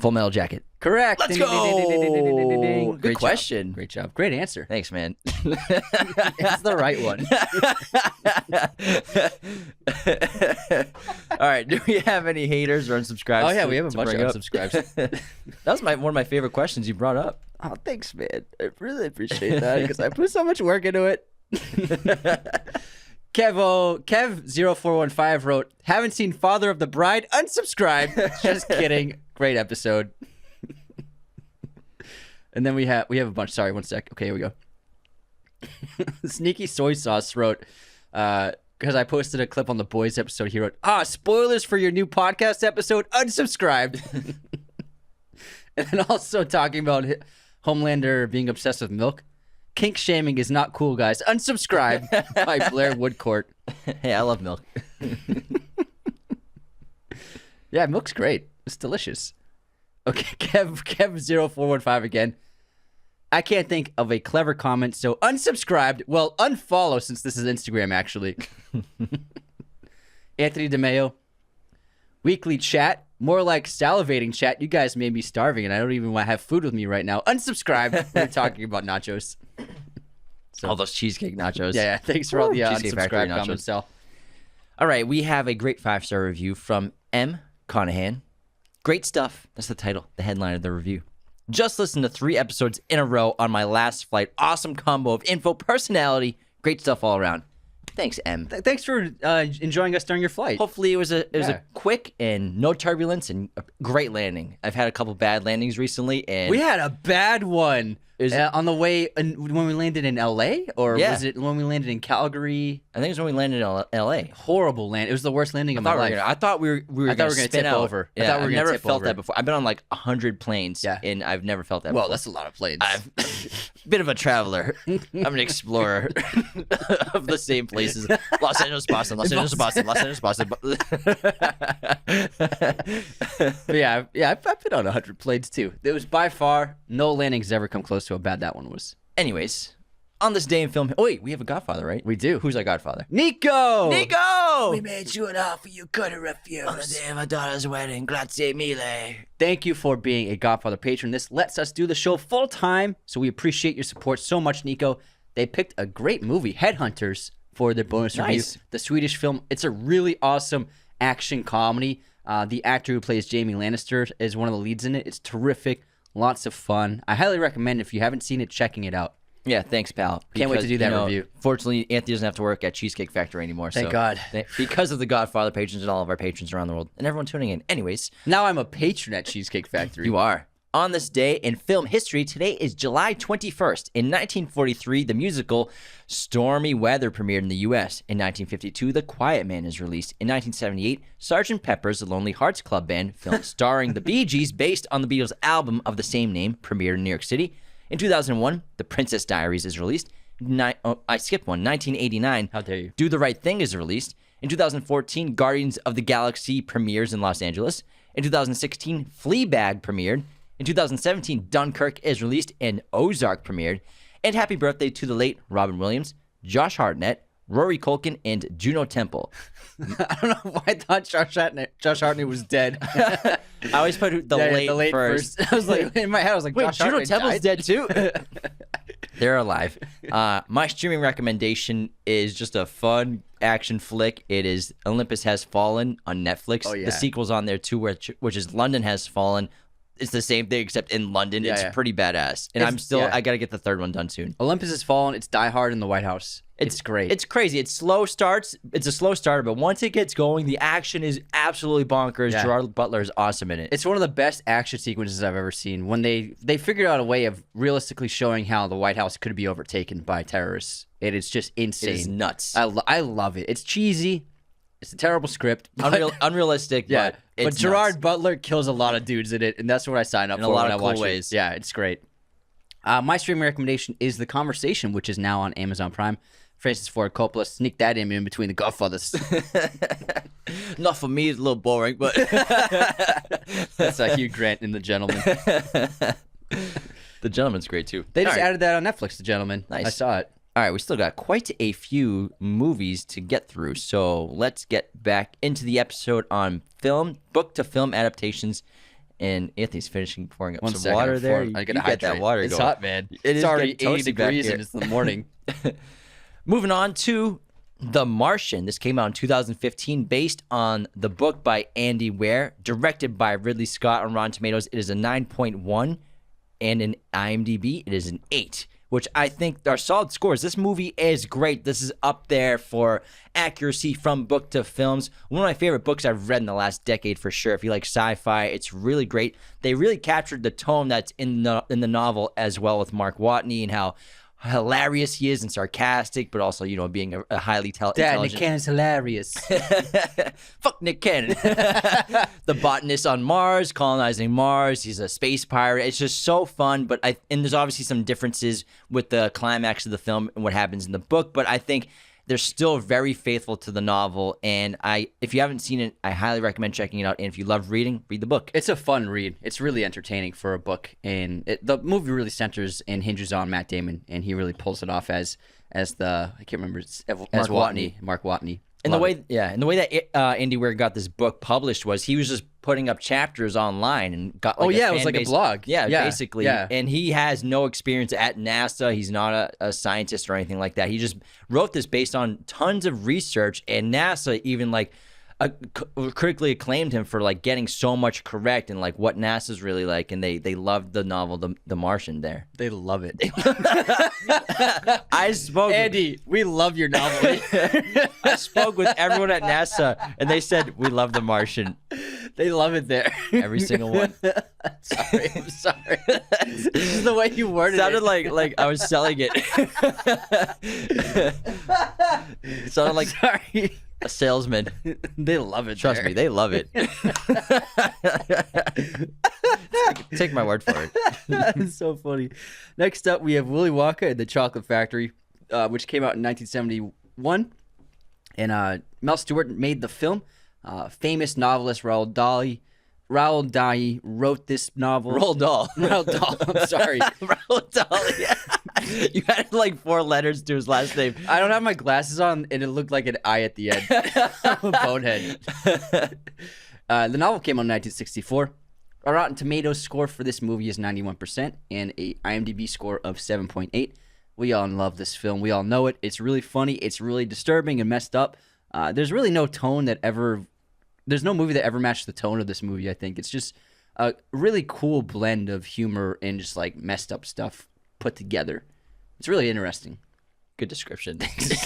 [SPEAKER 2] Full Metal Jacket.
[SPEAKER 1] Correct.
[SPEAKER 2] Let's
[SPEAKER 1] Ding, ding, ding, ding, ding, ding, ding, ding, ding, ding.
[SPEAKER 2] Good
[SPEAKER 1] Great
[SPEAKER 2] question.
[SPEAKER 1] Job. Great job. Great answer.
[SPEAKER 2] Thanks, man.
[SPEAKER 1] It's the right one.
[SPEAKER 2] All right. Do we have any haters or unsubscribes?
[SPEAKER 1] Oh, yeah, we have a bunch of
[SPEAKER 2] bring up?
[SPEAKER 1] unsubscribes.
[SPEAKER 2] That was one of my favorite questions you brought up.
[SPEAKER 1] Oh, thanks, man. I really appreciate that because I put so much work into it. Kev0415 wrote, haven't seen Father of the Bride, unsubscribe. Just kidding. Great episode. And then we have a bunch. Sorry, one sec. Okay, here we go. Sneaky Soy Sauce wrote, because I posted a clip on the Boys episode, he wrote, spoilers for your new podcast episode, unsubscribed. And then also talking about Homelander being obsessed with milk. Kink shaming is not cool, guys. Unsubscribe by Blair Woodcourt.
[SPEAKER 2] Hey, I love milk.
[SPEAKER 1] Yeah, milk's great. It's delicious. Okay, Kev0415 again. I can't think of a clever comment, so unsubscribed. Well, unfollow since this is Instagram, actually. Anthony DeMeo. Weekly chat. More like salivating chat. You guys made me starving, and I don't even want to have food with me right now. Unsubscribe. We're talking about nachos.
[SPEAKER 2] So, all those cheesecake nachos.
[SPEAKER 1] Yeah, thanks for all the
[SPEAKER 2] Cheesecake Factory
[SPEAKER 1] unsubscribe comments, Sal.
[SPEAKER 2] All right, we have a great 5-star review from M. Conahan. Great stuff. That's the title, the headline of the review. Just listened to 3 episodes in a row on my last flight. Awesome combo of info, personality, great stuff all around. Thanks, M.
[SPEAKER 1] Thanks for enjoying us during your flight.
[SPEAKER 2] Hopefully it was a quick and no turbulence and a great landing. I've had a couple bad landings recently, and
[SPEAKER 1] We had a bad one on the way when we landed in LA, or was it when we landed in Calgary?
[SPEAKER 2] I think it was when we landed in L.A.
[SPEAKER 1] Horrible land. It was the worst landing of my life.
[SPEAKER 2] I thought we were going to spin
[SPEAKER 1] tip
[SPEAKER 2] out.
[SPEAKER 1] over.
[SPEAKER 2] Yeah,
[SPEAKER 1] I thought we were
[SPEAKER 2] I've
[SPEAKER 1] gonna
[SPEAKER 2] never
[SPEAKER 1] tip
[SPEAKER 2] felt
[SPEAKER 1] over.
[SPEAKER 2] that before. I've been on like 100 planes, and I've never felt that before.
[SPEAKER 1] Well, that's a lot of planes.
[SPEAKER 2] I'm a bit of a traveler. I'm an explorer of the same places. Los Angeles, Boston, Los Angeles, Boston, Los Angeles, Boston.
[SPEAKER 1] But yeah, I've been on 100 planes too. It was by far no landings ever come close to how bad that one was.
[SPEAKER 2] Anyways, on this day in film... Oh, wait, we have a Godfather, right?
[SPEAKER 1] We do.
[SPEAKER 2] Who's our Godfather?
[SPEAKER 1] Nico!
[SPEAKER 2] Nico! no!
[SPEAKER 1] We made you an offer you couldn't refuse.
[SPEAKER 2] On the day of my daughter's wedding, grazie mille.
[SPEAKER 1] Thank you for being a Godfather patron. This lets us do the show full time, so we appreciate your support so much, Nico. They picked a great movie, Headhunters, for their bonus review. The Swedish film. It's a really awesome action comedy. The actor who plays Jamie Lannister is one of the leads in it. It's terrific. Lots of fun. I highly recommend, if you haven't seen it, checking it out.
[SPEAKER 2] Yeah, thanks, pal.
[SPEAKER 1] Can't wait to do that review.
[SPEAKER 2] Fortunately, Anthony doesn't have to work at Cheesecake Factory anymore.
[SPEAKER 1] Thank God.
[SPEAKER 2] Because of the Godfather patrons and all of our patrons around the world and everyone tuning in. Anyways.
[SPEAKER 1] Now I'm a patron at Cheesecake Factory.
[SPEAKER 2] You are. On this day in film history, today is July 21st. In 1943, the musical Stormy Weather premiered in the U.S. In 1952, The Quiet Man is released. In 1978, Sgt. Pepper's Lonely Hearts Club Band, film starring the Bee Gees based on the Beatles' album of the same name, premiered in New York City. In 2001, The Princess Diaries is released. I skipped one. 1989,
[SPEAKER 1] How dare you?
[SPEAKER 2] Do the Right Thing is released. In 2014, Guardians of the Galaxy premieres in Los Angeles. In 2016, Fleabag premiered. In 2017, Dunkirk is released and Ozark premiered. And happy birthday to the late Robin Williams, Josh Hartnett, Rory Culkin, and Juno Temple.
[SPEAKER 1] I don't know why I thought Josh Hartnett was dead.
[SPEAKER 2] I always put the late first.
[SPEAKER 1] I was like, in my head, I was like,
[SPEAKER 2] wait,
[SPEAKER 1] Josh
[SPEAKER 2] Juno
[SPEAKER 1] Hartnett
[SPEAKER 2] Temple's
[SPEAKER 1] died?
[SPEAKER 2] dead too? They're alive. My streaming recommendation is just a fun action flick. It is Olympus Has Fallen on Netflix.
[SPEAKER 1] Oh, yeah.
[SPEAKER 2] The sequel's on there too, which is London Has Fallen. It's the same thing except in London.
[SPEAKER 1] Yeah,
[SPEAKER 2] it's
[SPEAKER 1] yeah.
[SPEAKER 2] pretty badass. And I got to get the third one done soon.
[SPEAKER 1] Olympus Has Fallen. It's Die Hard in the White House. It's great.
[SPEAKER 2] It's crazy. It's slow starts. It's a slow starter, but once it gets going, the action is absolutely bonkers.
[SPEAKER 1] Yeah.
[SPEAKER 2] Gerard Butler is awesome in it.
[SPEAKER 1] It's one of the best action sequences I've ever seen. When they figured out a way of realistically showing how the White House could be overtaken by terrorists. It is just insane.
[SPEAKER 2] It is nuts.
[SPEAKER 1] I love it. It's cheesy. It's a terrible script.
[SPEAKER 2] Unrealistic,
[SPEAKER 1] Yeah,
[SPEAKER 2] but it's
[SPEAKER 1] Gerard
[SPEAKER 2] nuts.
[SPEAKER 1] Butler kills a lot of dudes in it, and that's what I sign up
[SPEAKER 2] In
[SPEAKER 1] for
[SPEAKER 2] a lot
[SPEAKER 1] when
[SPEAKER 2] of
[SPEAKER 1] I
[SPEAKER 2] cool
[SPEAKER 1] watch
[SPEAKER 2] ways.
[SPEAKER 1] it. Yeah, it's great. My streaming recommendation is The Conversation, which is now on Amazon Prime. Francis Ford Coppola sneaked that in between the Godfathers.
[SPEAKER 2] Not for me, it's a little boring, but
[SPEAKER 1] That's Hugh Grant in The Gentleman.
[SPEAKER 2] The Gentleman's great too.
[SPEAKER 1] They just
[SPEAKER 2] All right.
[SPEAKER 1] added that on Netflix, The Gentleman.
[SPEAKER 2] Nice.
[SPEAKER 1] I saw it.
[SPEAKER 2] All right, we still got quite a few movies to get through, so let's get back into the episode on film, book to film adaptations. And Anthony's finishing pouring up
[SPEAKER 1] One
[SPEAKER 2] some
[SPEAKER 1] second,
[SPEAKER 2] water there.
[SPEAKER 1] I
[SPEAKER 2] You
[SPEAKER 1] gotta
[SPEAKER 2] get that
[SPEAKER 1] hydrate.
[SPEAKER 2] water
[SPEAKER 1] It's
[SPEAKER 2] going.
[SPEAKER 1] hot, man.
[SPEAKER 2] It
[SPEAKER 1] It's
[SPEAKER 2] is
[SPEAKER 1] already
[SPEAKER 2] getting
[SPEAKER 1] 80
[SPEAKER 2] toasty back
[SPEAKER 1] degrees
[SPEAKER 2] here.
[SPEAKER 1] and it's the morning.
[SPEAKER 2] Moving on to The Martian. This came out in 2015, based on the book by Andy Weir, directed by Ridley Scott. On Rotten Tomatoes, it is a 9.1, and in IMDb, it is an 8, which I think are solid scores. This movie is great. This is up there for accuracy from book to films. One of my favorite books I've read in the last decade for sure. If you like sci-fi, it's really great. They really captured the tone that's in the novel as well, with Mark Watney and how hilarious he is and sarcastic, but also, being a highly intelligent.
[SPEAKER 1] Nick Cannon's hilarious.
[SPEAKER 2] Fuck Nick Cannon. The botanist on Mars, colonizing Mars. He's a space pirate. It's just so fun. And there's obviously some differences with the climax of the film and what happens in the book, but I think they're still very faithful to the novel. And if you haven't seen it, I highly recommend checking it out. And if you love reading, read the book.
[SPEAKER 1] It's a fun read. It's really entertaining for a book, and the movie really centers and hinges on Matt Damon, and he really pulls it off as the I can't remember as Mark Watney.
[SPEAKER 2] And the way that Andy Weir got this book published was he was just putting up chapters online and got like
[SPEAKER 1] it was like a blog.
[SPEAKER 2] Yeah,
[SPEAKER 1] Yeah,
[SPEAKER 2] basically.
[SPEAKER 1] yeah.
[SPEAKER 2] And he has no experience at NASA. He's not a scientist or anything like that. He just wrote this based on tons of research, and NASA even critically acclaimed him for getting so much correct and what NASA's really like, and they loved the novel The Martian there.
[SPEAKER 1] They love it.
[SPEAKER 2] I spoke
[SPEAKER 1] Andy, we love your novel.
[SPEAKER 2] I spoke with everyone at NASA, and they said we love The Martian.
[SPEAKER 1] They love it there.
[SPEAKER 2] Every single one.
[SPEAKER 1] Sorry, I'm sorry. This is the way you worded
[SPEAKER 2] Sounded
[SPEAKER 1] it.
[SPEAKER 2] like I was selling it. Sounded like
[SPEAKER 1] Sorry.
[SPEAKER 2] a salesman.
[SPEAKER 1] They love it.
[SPEAKER 2] Trust me, they love it. Take my word for it.
[SPEAKER 1] That's so funny. Next up, we have Willy Wonka and the Chocolate Factory, which came out in 1971. And Mel Stewart made the film. Famous novelist Roald Dahl wrote this novel.
[SPEAKER 2] Roald Dahl.
[SPEAKER 1] Roald Dahl. I'm sorry.
[SPEAKER 2] Roald Dahl. Yeah. You had like 4 letters to his last name.
[SPEAKER 1] I don't have my glasses on, and it looked like an I at the end. I'm a bonehead. The novel came out in 1964. A Rotten Tomatoes score for this movie is 91% and a IMDb score of 7.8. We all love this film. We all know it. It's really funny. It's really disturbing and messed up. There's really no tone that ever... There's no movie that ever matched the tone of this movie, I think. It's just a really cool blend of humor and just like messed up stuff put together. It's really interesting.
[SPEAKER 2] Good description.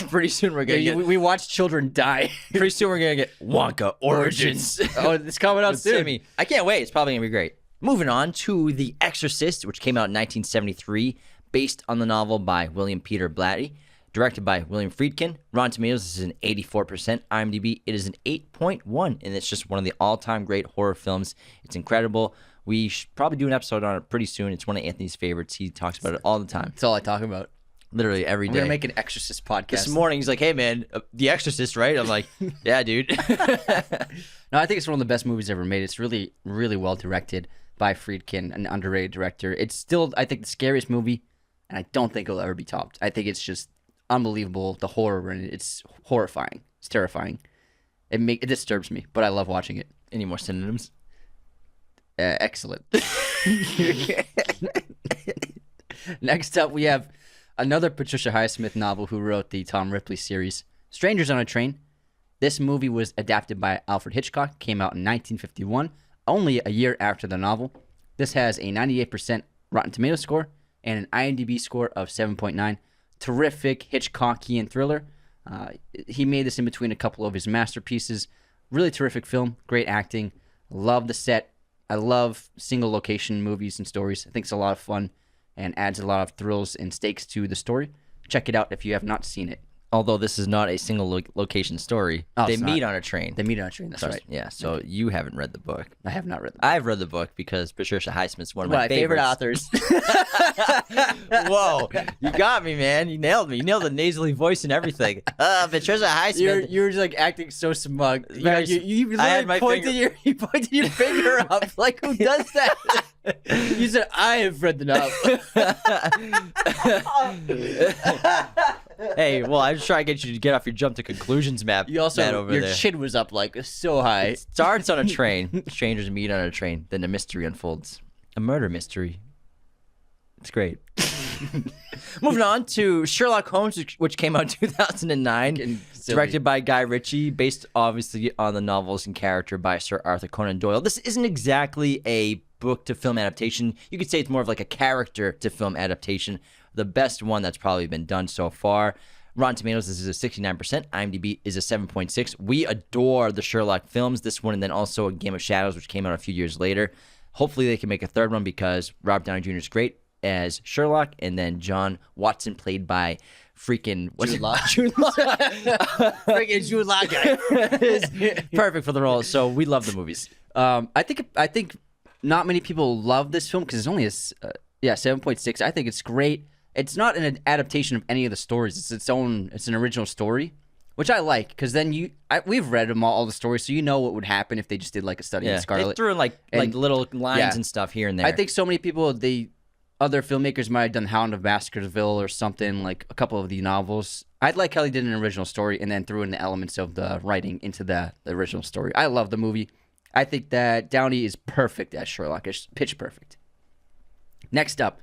[SPEAKER 2] Pretty soon we're gonna
[SPEAKER 1] we watch children die.
[SPEAKER 2] Pretty soon we're gonna get Wonka Origins.
[SPEAKER 1] Oh, it's coming out soon.
[SPEAKER 2] Timmy. I can't wait. It's probably gonna be great. Moving on to The Exorcist, which came out in 1973, based on the novel by William Peter Blatty, directed by William Friedkin. Rotten Tomatoes is an 84%. IMDb, it is an 8.1, and it's just one of the all-time great horror films. It's incredible. We should probably do an episode on it pretty soon. It's one of Anthony's favorites. He talks about it all the time.
[SPEAKER 1] That's all I talk about.
[SPEAKER 2] Literally every day.
[SPEAKER 1] We're going to make an Exorcist podcast.
[SPEAKER 2] This morning, he's like, hey, man, The Exorcist, right? I'm like, yeah, dude.
[SPEAKER 1] No, I think it's one of the best movies ever made. It's really, really well directed by Friedkin, an underrated director. It's still, I think, the scariest movie, and I don't think it'll ever be topped. I think it's just unbelievable, the horror in it. It's horrifying. It's terrifying. It disturbs me, but I love watching it.
[SPEAKER 2] Any more synonyms?
[SPEAKER 1] Excellent. Next up, we have another Patricia Highsmith novel who wrote the Tom Ripley series, Strangers on a Train. This movie was adapted by Alfred Hitchcock, came out in 1951, only a year after the novel. This has a 98% Rotten Tomatoes score and an IMDb score of 7.9. Terrific Hitchcockian thriller. He made this in between a couple of his masterpieces. Really terrific film, great acting. Love the set. I love single location movies and stories. I think it's a lot of fun and adds a lot of thrills and stakes to the story. Check it out if you have not seen it.
[SPEAKER 2] Although this is not a single location story. They meet on a train.
[SPEAKER 1] They meet on a train, that's right.
[SPEAKER 2] Yeah, so you haven't read the book.
[SPEAKER 1] I have not read the book.
[SPEAKER 2] I've read the book because Patricia Highsmith's one of my
[SPEAKER 1] favorite
[SPEAKER 2] favorites.
[SPEAKER 1] authors.
[SPEAKER 2] Whoa, you got me, man. You nailed me. You nailed the nasally voice and everything. Patricia Highsmith.
[SPEAKER 1] You were just like acting so smug. You
[SPEAKER 2] I had my
[SPEAKER 1] pointed your finger up. Like, who does that? You said, I have read the novel.
[SPEAKER 2] Hey, well, I just try to get you to get off your jump to conclusions map.
[SPEAKER 1] You also,
[SPEAKER 2] over
[SPEAKER 1] your
[SPEAKER 2] there.
[SPEAKER 1] chin was up like so high.
[SPEAKER 2] It starts on a train. Strangers meet on a train. Then a mystery unfolds. A murder mystery. It's great. Moving on to Sherlock Holmes, which came out in 2009, directed by Guy Ritchie, based obviously on the novels and character by Sir Arthur Conan Doyle. This isn't exactly a book-to-film adaptation. You could say it's more of like a character-to-film adaptation. The best one that's probably been done so far. Rotten Tomatoes, this is a 69%. IMDb is a 7.6. We adore the Sherlock films, this one, and then also A Game of Shadows, which came out a few years later. Hopefully they can make a third one because Robert Downey Jr. is great as Sherlock, and then John Watson, played by freaking
[SPEAKER 1] Jude Law.
[SPEAKER 2] Freaking Jude Law guy is perfect for the role. So we love the movies.
[SPEAKER 1] I think not many people love this film because it's only a 7.6. I think it's great. It's not an adaptation of any of the stories. It's an original story, which I like because then we've read them all the stories, so you know what would happen if they just did like a study in Scarlet.
[SPEAKER 2] They threw in like little lines and stuff here and there.
[SPEAKER 1] I think so many people, other filmmakers might have done Hound of Baskerville or something, like a couple of the novels. I'd like how they did an original story and then threw in the elements of the writing into the original story. I love the movie. I think that Downey is perfect as Sherlock. It's pitch perfect. Next up,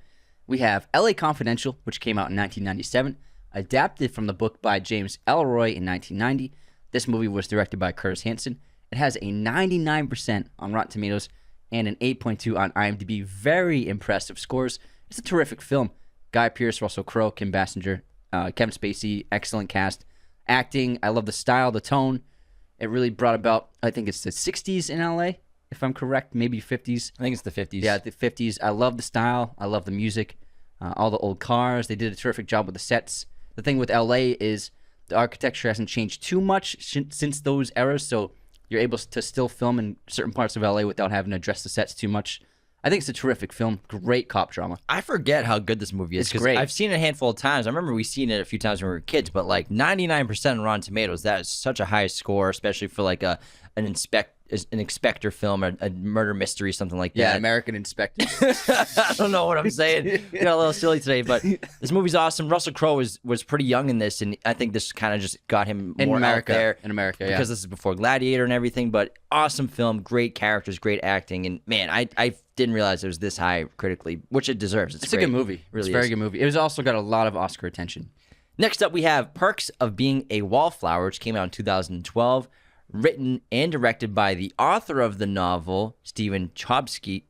[SPEAKER 1] we have L.A. Confidential, which came out in 1997, adapted from the book by James Ellroy in 1990. This movie was directed by Curtis Hanson. It has a 99% on Rotten Tomatoes and an 8.2 on IMDb. Very impressive scores. It's a terrific film. Guy Pearce, Russell Crowe, Kim Basinger, Kevin Spacey, excellent cast. Acting, I love the style, the tone. It really brought about, I think it's the 60s in LA, if I'm correct, maybe 50s.
[SPEAKER 2] I think it's the 50s.
[SPEAKER 1] Yeah, the 50s. I love the style. I love the music. All the old cars. They did a terrific job with the sets. The thing with LA is the architecture hasn't changed too much since those eras, so you're able to still film in certain parts of LA without having to address the sets too much. I think it's a terrific film. Great cop drama.
[SPEAKER 2] I forget how good this movie is.
[SPEAKER 1] It's great.
[SPEAKER 2] I've seen it a handful of times. I remember we seen it a few times when we were kids, but like 99% on Rotten Tomatoes, that is such a high score, especially for like an an inspector film, a murder mystery, something like that.
[SPEAKER 1] Yeah, American Inspector.
[SPEAKER 2] I don't know what I'm saying. Got a little silly today, but this movie's awesome. Russell Crowe was pretty young in this, and I think this kind of just got him
[SPEAKER 1] In
[SPEAKER 2] more
[SPEAKER 1] America.
[SPEAKER 2] out there.
[SPEAKER 1] In America, yeah.
[SPEAKER 2] Because this is before Gladiator and everything, but awesome film, great characters, great acting, and man, I didn't realize it was this high critically, which it deserves. It's
[SPEAKER 1] a
[SPEAKER 2] great.
[SPEAKER 1] good movie.
[SPEAKER 2] Really
[SPEAKER 1] it's a very
[SPEAKER 2] is.
[SPEAKER 1] good movie. It was also got a lot of Oscar attention.
[SPEAKER 2] Next up, we have Perks of Being a Wallflower, which came out in 2012, written and directed by the author of the novel, Stephen Chbosky,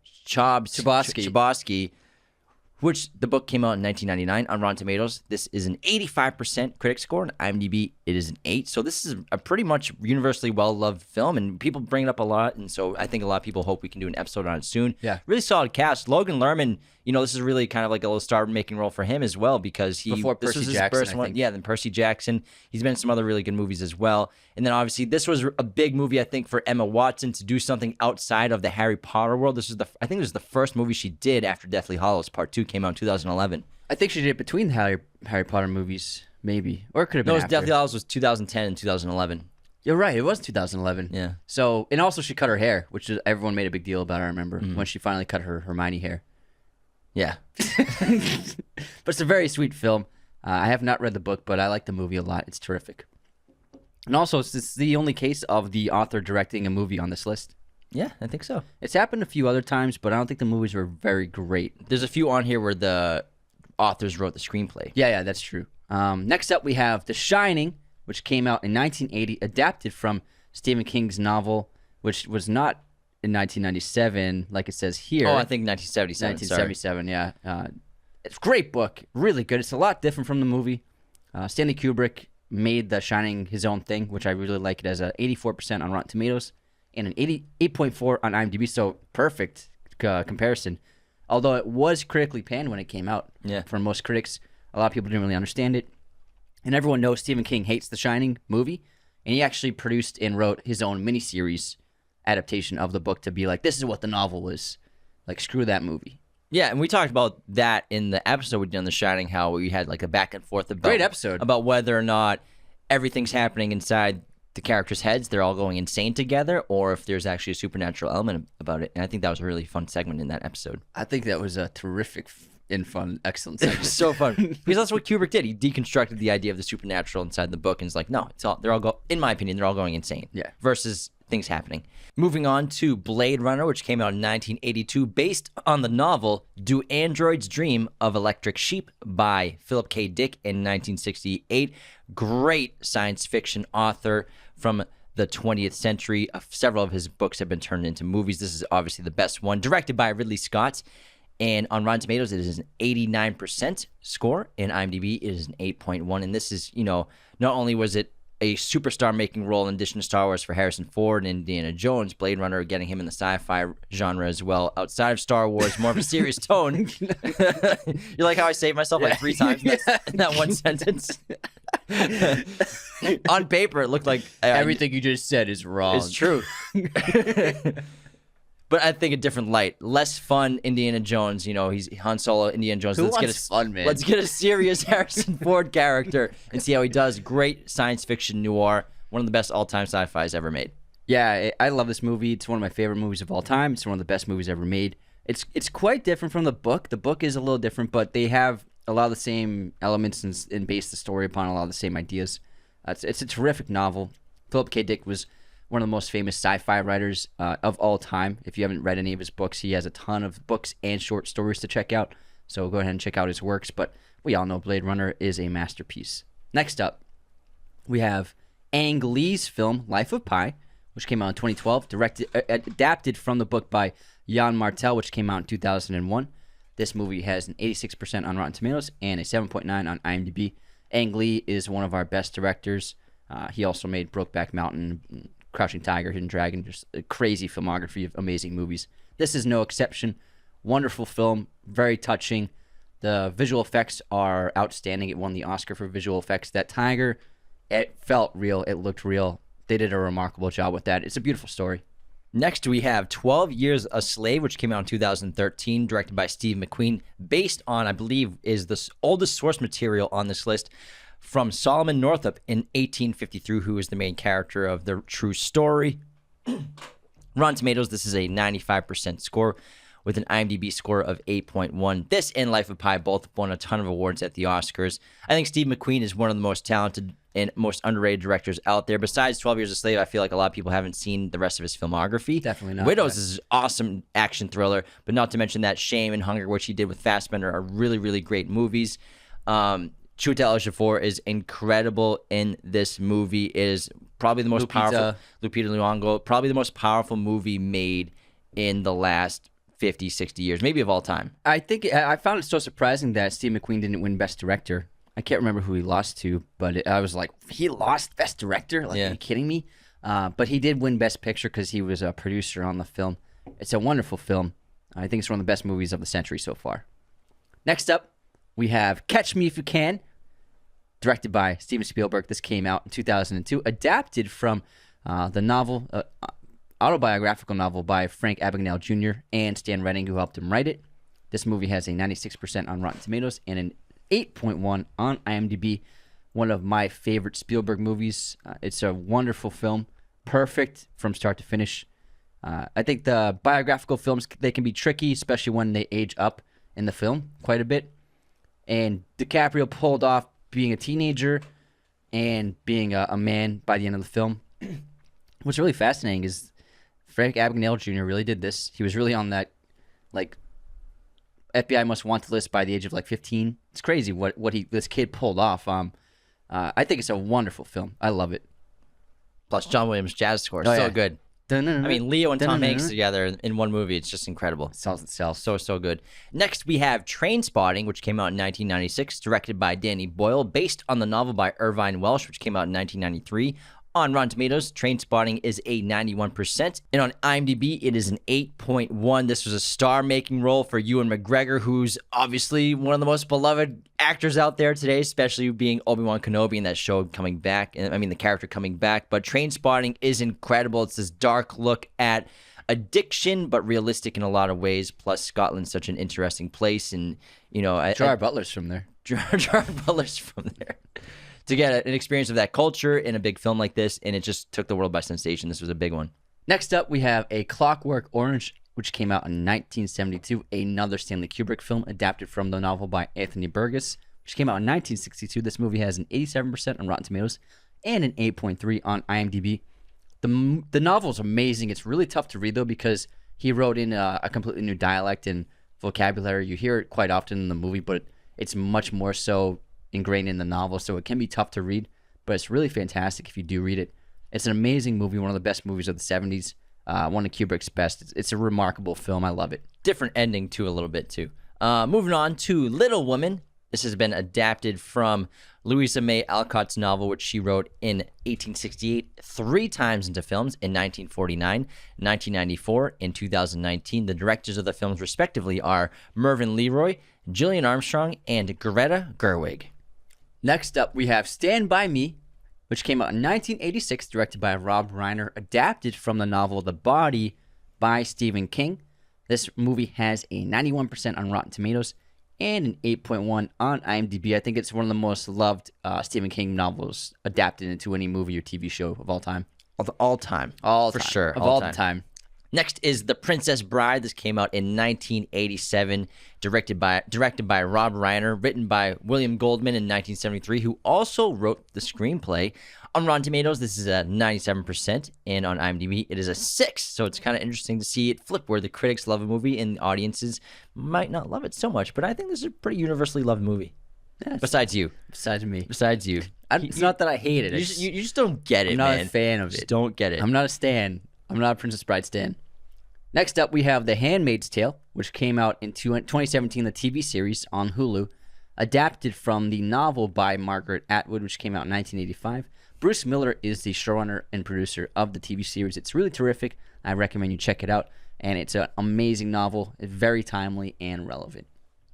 [SPEAKER 2] which the book came out in 1999 on Rotten Tomatoes. This is an 85% critic score. On IMDb, it is an 8. So this is a pretty much universally well-loved film, and people bring it up a lot, and so I think a lot of people hope we can do an episode on it soon.
[SPEAKER 1] Yeah.
[SPEAKER 2] Really solid cast. Logan Lerman, this is really kind of like a little star-making role for him as well, because
[SPEAKER 1] Before
[SPEAKER 2] this
[SPEAKER 1] Percy
[SPEAKER 2] was his
[SPEAKER 1] Jackson,
[SPEAKER 2] first
[SPEAKER 1] I
[SPEAKER 2] one.
[SPEAKER 1] think.
[SPEAKER 2] Yeah, then Percy Jackson. He's been in some other really good movies as well. And then obviously this was a big movie, I think, for Emma Watson to do something outside of the Harry Potter world. I think this was the first movie she did after Deathly Hallows Part 2 came out in 2011.
[SPEAKER 1] I think she did it between the Harry Potter movies, maybe. Or it could have been
[SPEAKER 2] No,
[SPEAKER 1] after.
[SPEAKER 2] Deathly Hallows was 2010 and 2011.
[SPEAKER 1] You're right. It was 2011.
[SPEAKER 2] Yeah.
[SPEAKER 1] So, and also she cut her hair, which everyone made a big deal about, I remember, when she finally cut her Hermione hair.
[SPEAKER 2] Yeah.
[SPEAKER 1] But it's a very sweet film. I have not read the book, but I like the movie a lot. It's terrific. And also, it's the only case of the author directing a movie on this list.
[SPEAKER 2] Yeah, I think so.
[SPEAKER 1] It's happened a few other times, but I don't think the movies were very great.
[SPEAKER 2] There's a few on here where the authors wrote the screenplay.
[SPEAKER 1] Yeah, that's true. Next up, we have The Shining, which came out in 1980, adapted from Stephen King's novel, which was not in 1997, like it says here.
[SPEAKER 2] Oh, I think 1977.
[SPEAKER 1] 1977, yeah. It's a great book, really good. It's a lot different from the movie. Stanley Kubrick made The Shining his own thing, which I really like. It has a 84% on Rotten Tomatoes and an 88.4 on IMDb, so perfect comparison. Although it was critically panned when it came out.
[SPEAKER 2] Yeah.
[SPEAKER 1] For most critics, a lot of people didn't really understand it. And everyone knows Stephen King hates The Shining movie, and he actually produced and wrote his own miniseries adaptation of the book to be like, this is what the novel was. Like, screw that movie.
[SPEAKER 2] Yeah, and we talked about that in the episode we did on The Shining, how we had like a back and forth about
[SPEAKER 1] Great episode.
[SPEAKER 2] about whether or not everything's happening inside the characters' heads, they're all going insane together, or if there's actually a supernatural element about it. And I think that was a really fun segment in that episode.
[SPEAKER 1] I think that was a terrific and fun, excellent
[SPEAKER 2] It
[SPEAKER 1] segment.
[SPEAKER 2] was so fun because that's what Kubrick did. He deconstructed the idea of the supernatural inside the book and is like, no, in my opinion, they're all going insane.
[SPEAKER 1] Yeah.
[SPEAKER 2] Versus things happening. Moving on to Blade Runner, which came out in 1982, based on the novel Do Androids Dream of Electric Sheep by Philip K. Dick in 1968. Great science fiction author from the 20th century. Several of his books have been turned into movies. This is obviously the best one, directed by Ridley Scott. And on Rotten Tomatoes, it is an 89% score. And IMDb, it is an 8.1. And this is, not only was it a superstar-making role in addition to Star Wars for Harrison Ford and Indiana Jones, Blade Runner getting him in the sci-fi genre as well. Outside of Star Wars, more of a serious tone. You like how I saved myself like 3 times in that one sentence? On paper, it looked like
[SPEAKER 1] Everything you just said is wrong.
[SPEAKER 2] it's true. But I think a different light. Less fun Indiana Jones. He's Han Solo, Indiana Jones.
[SPEAKER 1] Who wants fun, man?
[SPEAKER 2] Let's get a serious Harrison Ford character and see how he does. Great science fiction noir. One of the best all-time sci-fis ever made.
[SPEAKER 1] Yeah, I love this movie. It's one of my favorite movies of all time. It's one of the best movies ever made. It's quite different from the book. The book is a little different, but they have a lot of the same elements and base the story upon a lot of the same ideas. It's a terrific novel. Philip K. Dick was one of the most famous sci-fi writers of all time. If you haven't read any of his books, he has a ton of books and short stories to check out. So go ahead and check out his works. But we all know Blade Runner is a masterpiece. Next up, we have Ang Lee's film Life of Pi, which came out in 2012, adapted from the book by Jan Martel, which came out in 2001. This movie has an 86% on Rotten Tomatoes and a 7.9 on IMDb. Ang Lee is one of our best directors. He also made Brokeback Mountain, Crouching Tiger, Hidden Dragon, just a crazy filmography of amazing movies. This is no exception. Wonderful film, very touching. The visual effects are outstanding. It won the Oscar for visual effects. That tiger, it felt real. It looked real. They did a remarkable job with that. It's a beautiful story.
[SPEAKER 2] Next, we have 12 Years a Slave, which came out in 2013, directed by Steve McQueen, based on, I believe, is the oldest source material on this list from Solomon Northup in 1853, who is the main character of the true story. Rotten Tomatoes, this is a 95% score with an IMDb score of 8.1. This and Life of Pi both won a ton of awards at the Oscars. I think Steve McQueen is one of the most talented and most underrated directors out there. Besides 12 Years a Slave, I feel like a lot of people haven't seen the rest of his filmography.
[SPEAKER 1] Definitely not.
[SPEAKER 2] Widows is an awesome action thriller, but not to mention that Shame and Hunger, which he did with Fassbender, are really, really great movies. Chiwetel Ejiofor is incredible in this movie. It is probably the most powerful. Lupita Nyong'o, probably the most powerful movie made in the last 50, 60 years, maybe of all time.
[SPEAKER 1] I think I found it so surprising that Steve McQueen didn't win Best Director. I can't remember who he lost to, but I was like, he lost Best Director? Like, are you kidding me? But he did win Best Picture because he was a producer on the film. It's a wonderful film. I think it's one of the best movies of the century so far. Next up, we have Catch Me If You Can, directed by Steven Spielberg. This came out in 2002, adapted from the novel, autobiographical novel by Frank Abagnale Jr. and Stan Redding, who helped him write it. This movie has a 96% on Rotten Tomatoes and an 8.1 on IMDb. One of my favorite Spielberg movies. It's a wonderful film, perfect from start to finish. I think the biographical films, they can be tricky, especially when they age up in the film quite a bit. And DiCaprio pulled off being a teenager and being a man by the end of the film. What's really fascinating is Frank Abagnale Jr. really did this. He was really on that, like, FBI Most Wanted list by the age of, like, 15. It's crazy what this kid pulled off. I think it's a wonderful film. I love it.
[SPEAKER 2] Plus John Williams' jazz score is so good. I mean, Leo and Tom Hanks together in one movie, it's just incredible.
[SPEAKER 1] It sells itself.
[SPEAKER 2] So good. Next, we have Trainspotting, which came out in 1996, directed by Danny Boyle, based on the novel by Irvine Welsh, which came out in 1993. On Rotten Tomatoes, Trainspotting is a 91%, and on IMDb, it is an 8.1. This was a star-making role for Ewan McGregor, who's obviously one of the most beloved actors out there today, especially being Obi-Wan Kenobi in that show coming back. I mean, the character coming back. But Trainspotting is incredible. It's this dark look at addiction, but realistic in a lot of ways. Plus, Scotland's such an interesting place, and
[SPEAKER 1] Gerard Butler's from there.
[SPEAKER 2] Gerard Butler's from there. To get an experience of that culture in a big film like this, and it just took the world by sensation. This was a big one.
[SPEAKER 1] Next up, we have A Clockwork Orange, which came out in 1972, another Stanley Kubrick film adapted from the novel by Anthony Burgess, which came out in 1962. This movie has an 87% on Rotten Tomatoes and an 8.3 on IMDb. The novel is amazing. It's really tough to read, though, because he wrote in a completely new dialect and vocabulary. You hear it quite often in the movie, but it's much more so ingrained in the novel, so it can be tough to read, but it's really fantastic if you do read it. It's an amazing movie, one of the best movies of the 70s, one of Kubrick's best. It's a remarkable film. I love it.
[SPEAKER 2] Different ending, too, a little bit, too. Moving on to Little Women. This has been adapted from Louisa May Alcott's novel, which she wrote in 1868, 3 times into films in 1949, 1994, and 2019. The directors of the films, respectively, are Mervyn Leroy, Gillian Armstrong, and Greta Gerwig.
[SPEAKER 1] Next up, we have Stand By Me, which came out in 1986, directed by Rob Reiner, adapted from the novel The Body by Stephen King. This movie has a 91% on Rotten Tomatoes and an 8.1 on IMDb. I think it's one of the most loved Stephen King novels adapted into any movie or TV show of all time.
[SPEAKER 2] Of all time.
[SPEAKER 1] For sure. Of all time.
[SPEAKER 2] Next is The Princess Bride. This came out in 1987, directed by Rob Reiner, written by William Goldman in 1973, who also wrote the screenplay. On Rotten Tomatoes, this is a 97%, and on IMDb, it is a 6. So it's kind of interesting to see it flip, where the critics love a movie and the audiences might not love it so much. But I think this is a pretty universally loved movie.
[SPEAKER 1] Yes.
[SPEAKER 2] Besides you.
[SPEAKER 1] Besides me.
[SPEAKER 2] Besides you.
[SPEAKER 1] It's not that I hate it.
[SPEAKER 2] You just don't get it,
[SPEAKER 1] man. I'm
[SPEAKER 2] man.
[SPEAKER 1] not a fan of it.
[SPEAKER 2] Just don't get it.
[SPEAKER 1] I'm not a stan. I'm not a Princess Bride stan. Next up, we have The Handmaid's Tale, which came out in 2017, the TV series on Hulu, adapted from the novel by Margaret Atwood, which came out in 1985. Bruce Miller is the showrunner and producer of the TV series. It's really terrific. I recommend you check it out. And it's an amazing novel. It's very timely and relevant.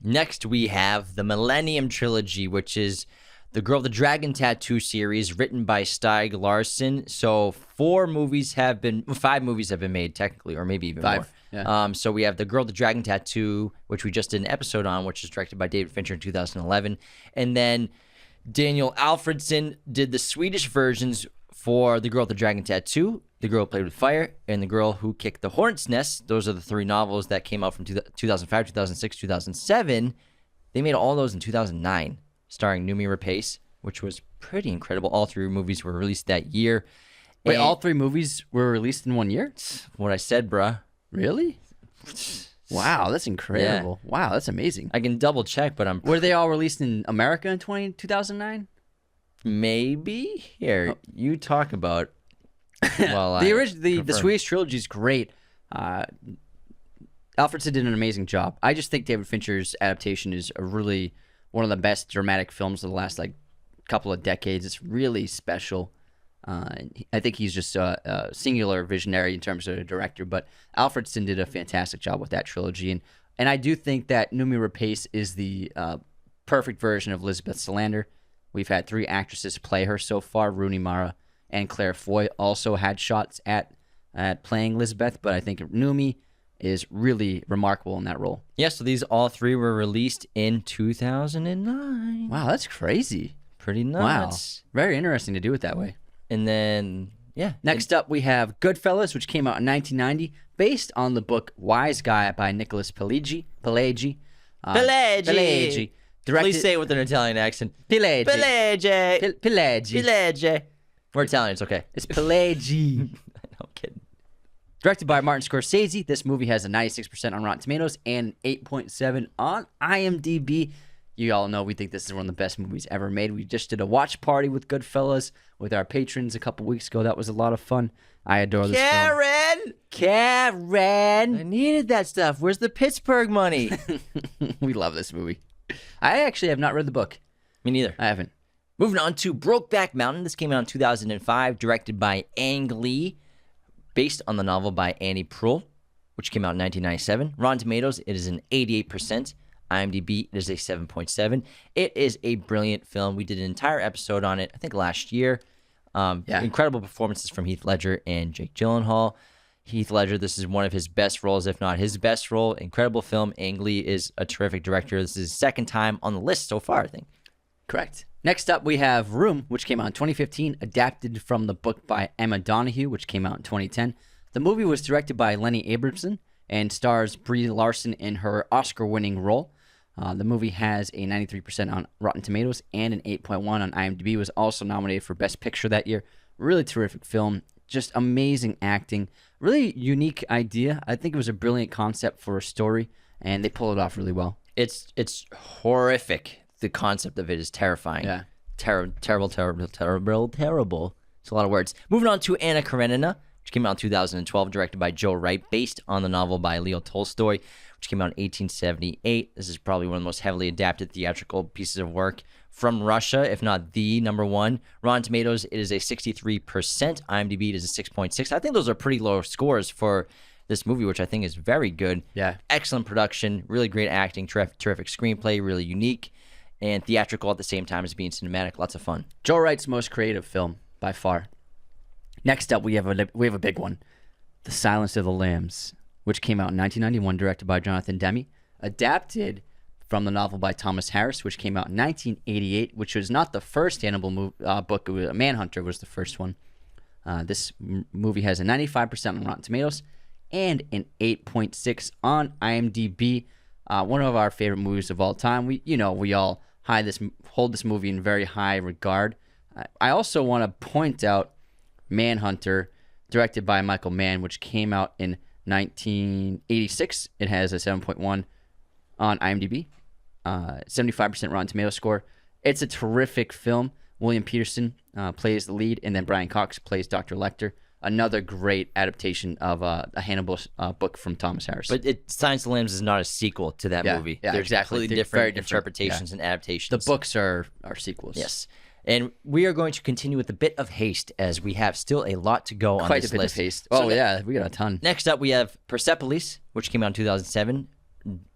[SPEAKER 2] Next, we have the Millennium Trilogy, which is the Girl with the Dragon Tattoo series, written by Stieg Larsson. So 5 movies have been made, technically, or maybe even
[SPEAKER 1] 5.
[SPEAKER 2] more.
[SPEAKER 1] Yeah.
[SPEAKER 2] So we have the Girl with the Dragon Tattoo, which we just did an episode on, which is directed by David Fincher in 2011. And then Daniel Alfredson did the Swedish versions for the Girl with the Dragon Tattoo. The Girl Who Played with Fire, and The Girl Who Kicked the Hornet's Nest. Those are the three novels that came out from 2005, 2006, 2007. They made all those in 2009, starring Noomi Rapace, which was pretty incredible. All three movies were released that year.
[SPEAKER 1] Wait, all three movies were released in 1 year?
[SPEAKER 2] What I said, bruh.
[SPEAKER 1] Really? Wow, that's incredible. Yeah. Wow, that's amazing.
[SPEAKER 2] I can double check, but
[SPEAKER 1] Were they all released in America in 2009?
[SPEAKER 2] Maybe. Here, you talk about... Well,
[SPEAKER 1] the Swedish trilogy is great. Alfredson did an amazing job. I just think David Fincher's adaptation is really one of the best dramatic films of the last couple of decades. It's really special. I think he's just a singular visionary in terms of a director. But Alfredson did a fantastic job with that trilogy, and I do think that Noomi Rapace is the perfect version of Elizabeth Salander. We've had 3 actresses play her so far. Rooney Mara and Claire Foy also had shots at playing Elizabeth, but I think Noomi is really remarkable in that role.
[SPEAKER 2] Yeah, so these all 3 were released in 2009.
[SPEAKER 1] Wow, that's crazy.
[SPEAKER 2] Pretty nuts.
[SPEAKER 1] Wow. Very interesting to do it that way.
[SPEAKER 2] And then, yeah.
[SPEAKER 1] Next up, we have Goodfellas, which came out in 1990, based on the book Wise Guy by Nicholas Pileggi.
[SPEAKER 2] Pileggi.
[SPEAKER 1] Directed...
[SPEAKER 2] Please say it with an Italian accent.
[SPEAKER 1] Pileggi.
[SPEAKER 2] Pileggi.
[SPEAKER 1] Pileggi.
[SPEAKER 2] Pileggi. We're Italian, it's okay.
[SPEAKER 1] It's Pileggi.
[SPEAKER 2] I'm kidding.
[SPEAKER 1] Directed by Martin Scorsese, this movie has a 96% on Rotten Tomatoes and 8.7 on IMDb. You all know we think this is one of the best movies ever made. We just did a watch party with Goodfellas with our patrons a couple weeks ago. That was a lot of fun. I adore this film. Karen!
[SPEAKER 2] I needed that stuff. Where's the Pittsburgh money?
[SPEAKER 1] We love this movie. I actually have not read the book.
[SPEAKER 2] Me neither.
[SPEAKER 1] I haven't.
[SPEAKER 2] Moving on to Brokeback Mountain. This came out in 2005, directed by Ang Lee, based on the novel by Annie Proulx, which came out in 1997. Rotten Tomatoes, it is an 88%. IMDb, it is a 7.7. It is a brilliant film. We did an entire episode on it, I think, last year. Incredible performances from Heath Ledger and Jake Gyllenhaal. Heath Ledger, this is one of his best roles, if not his best role. Incredible film. Ang Lee is a terrific director. This is his second time on the list so far, I think.
[SPEAKER 1] Correct. Next up, we have Room, which came out in 2015, adapted from the book by Emma Donoghue, which came out in 2010. The movie was directed by Lenny Abrahamson and stars Brie Larson in her Oscar-winning role. The movie has a 93% on Rotten Tomatoes and an 8.1 on IMDb. It was also nominated for Best Picture that year. Really terrific film. Just amazing acting. Really unique idea. I think it was a brilliant concept for a story, and they pulled it off really well.
[SPEAKER 2] It's horrific. The concept of it is terrifying.
[SPEAKER 1] Yeah.
[SPEAKER 2] Terrible. It's a lot of words. Moving on to Anna Karenina, which came out in 2012, directed by Joe Wright, based on the novel by Leo Tolstoy, which came out in 1878. This is probably one of the most heavily adapted theatrical pieces of work from Russia, if not the number one. Rotten Tomatoes, it is a 63%. IMDb, it is a 6.6. I think those are pretty low scores for this movie, which I think is very good.
[SPEAKER 1] Yeah.
[SPEAKER 2] Excellent production, really great acting, terrific screenplay, really unique, and theatrical at the same time as being cinematic. Lots of fun.
[SPEAKER 1] Joe Wright's most creative film by far. Next up, we have a big one, The Silence of the Lambs, which came out in 1991, directed by Jonathan Demme, adapted from the novel by Thomas Harris, which came out in 1988, which was not the first Hannibal book. Manhunter was the first one. This movie has a 95% on Rotten Tomatoes and an 8.6 on IMDb. One of our favorite movies of all time. We all hold this movie in very high regard. I also want to point out Manhunter, directed by Michael Mann, which came out in 1986. It has a 7.1 on IMDb, 75% Rotten Tomatoes score. It's a terrific film. William Peterson plays the lead, and then Brian Cox plays Dr. Lecter. Another great adaptation of a Hannibal book from Thomas Harris.
[SPEAKER 2] But Silence of the Lambs is not a sequel to that movie.
[SPEAKER 1] Yeah,
[SPEAKER 2] There's
[SPEAKER 1] exactly.
[SPEAKER 2] completely different interpretations and adaptations.
[SPEAKER 1] The books are sequels.
[SPEAKER 2] Yes. And we are going to continue with a bit of haste, as we have still a lot to go on this list.
[SPEAKER 1] Quite a bit of haste. Oh, yeah, we got a ton.
[SPEAKER 2] Next up, we have Persepolis, which came out in 2007,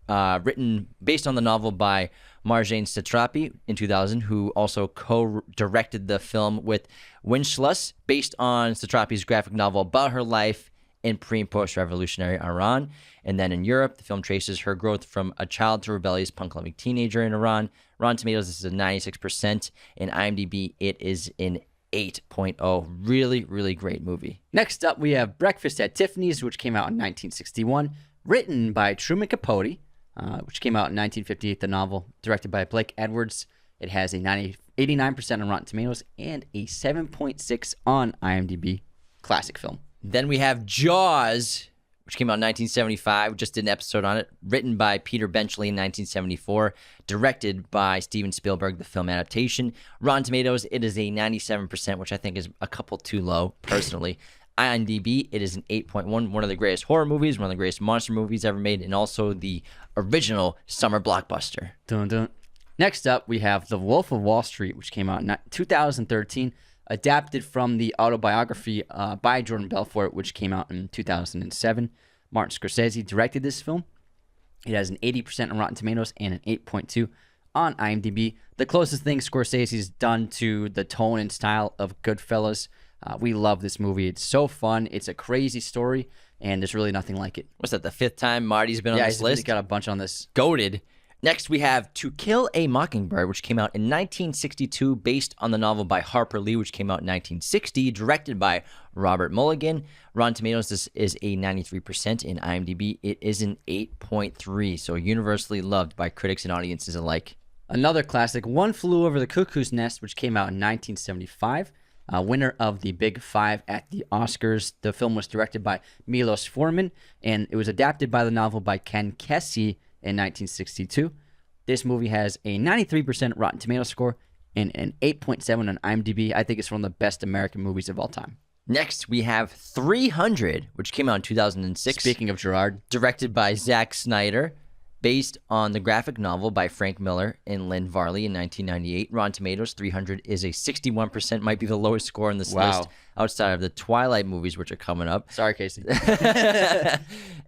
[SPEAKER 2] written based on the novel by Marjane Satrapi in 2000, who also co-directed the film with Winchluss, based on Satrapi's graphic novel about her life in pre- and post-revolutionary Iran. And then in Europe, the film traces her growth from a child to rebellious punk-loving teenager in Iran. Rotten Tomatoes, this is a 96%. In IMDb, it is an 8.0. Really, really great movie.
[SPEAKER 1] Next up, we have Breakfast at Tiffany's, which came out in 1961, written by Truman Capote, which came out in 1958, the novel, directed by Blake Edwards. It has a 89% on Rotten Tomatoes and a 7.6 on IMDb. Classic film.
[SPEAKER 2] Then we have Jaws, which came out in 1975. Just did an episode on it. Written by Peter Benchley in 1974. Directed by Steven Spielberg, the film adaptation. Rotten Tomatoes, it is a 97%, which I think is a couple too low, personally. IMDb, it is an 8.1. One of the greatest horror movies, one of the greatest monster movies ever made, and also the original summer blockbuster.
[SPEAKER 1] Dun, dun. Next up, we have The Wolf of Wall Street, which came out in 2013. Adapted from the autobiography by Jordan Belfort, which came out in 2007. Martin Scorsese directed this film. It has an 80% on Rotten Tomatoes and an 8.2 on IMDb. The closest thing Scorsese's done to the tone and style of Goodfellas. We love this movie. It's so fun. It's a crazy story, and there's really nothing like it.
[SPEAKER 2] What's that, the 5th time Marty's been on this list?
[SPEAKER 1] He's got a bunch on this.
[SPEAKER 2] Goated. Next, we have To Kill a Mockingbird, which came out in 1962, based on the novel by Harper Lee, which came out in 1960, directed by Robert Mulligan. Rotten Tomatoes, this is a 93%. In IMDb, it is an 8.3, so universally loved by critics and audiences alike. Another classic, One Flew Over the Cuckoo's Nest, which came out in 1975. Winner of the Big Five at the Oscars. The film was directed by Milos Forman, and it was adapted by the novel by Ken Kesey in 1962. This movie has a 93% Rotten Tomatoes score and an 8.7 on IMDb. I think it's one of the best American movies of all time. Next, we have 300, which came out in 2006.
[SPEAKER 1] Speaking of Gerard.
[SPEAKER 2] Directed by Zack Snyder, based on the graphic novel by Frank Miller and Lynn Varley in 1998. Rotten Tomatoes, 300 is a 61%, might be the lowest score on this list outside of the Twilight movies, which are coming up.
[SPEAKER 1] Sorry, Casey.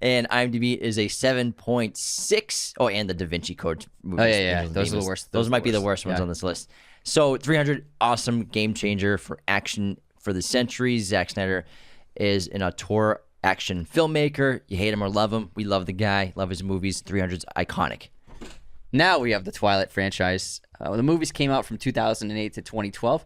[SPEAKER 2] And IMDb is a 7.6. Oh, and the Da Vinci Code movies.
[SPEAKER 1] Oh, yeah. Those are the worst.
[SPEAKER 2] Those might be the worst ones on this list. So 300, awesome game changer for action for the century. Zack Snyder is an auteur action filmmaker. You hate him or love him. We love the guy, love his movies. 300's iconic.
[SPEAKER 1] Now we have the Twilight franchise. The movies came out from 2008 to 2012.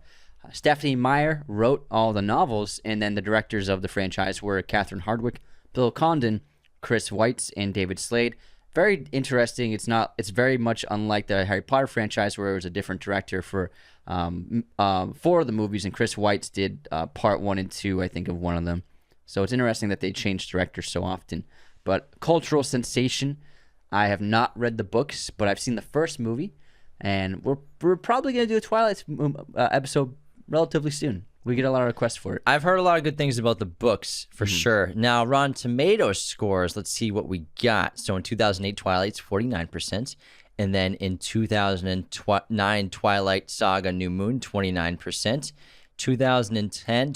[SPEAKER 1] Stephanie Meyer wrote all the novels, and then the directors of the franchise were Catherine Hardwicke, Bill Condon, Chris Weitz, and David Slade. Very interesting. It's very much unlike the Harry Potter franchise, where it was a different director for 4 of the movies, and Chris Weitz did part 1 and 2, I think, of one of them. So it's interesting that they change directors so often. But cultural sensation. I have not read the books, but I've seen the first movie, and we're probably going to do a Twilight episode relatively soon. We get a lot of requests for it.
[SPEAKER 2] I've heard a lot of good things about the books, for sure. Now, Rotten Tomatoes scores, let's see what we got. So in 2008, Twilight's 49%. And then in 2009, Twilight Saga New Moon, 29%. 2010,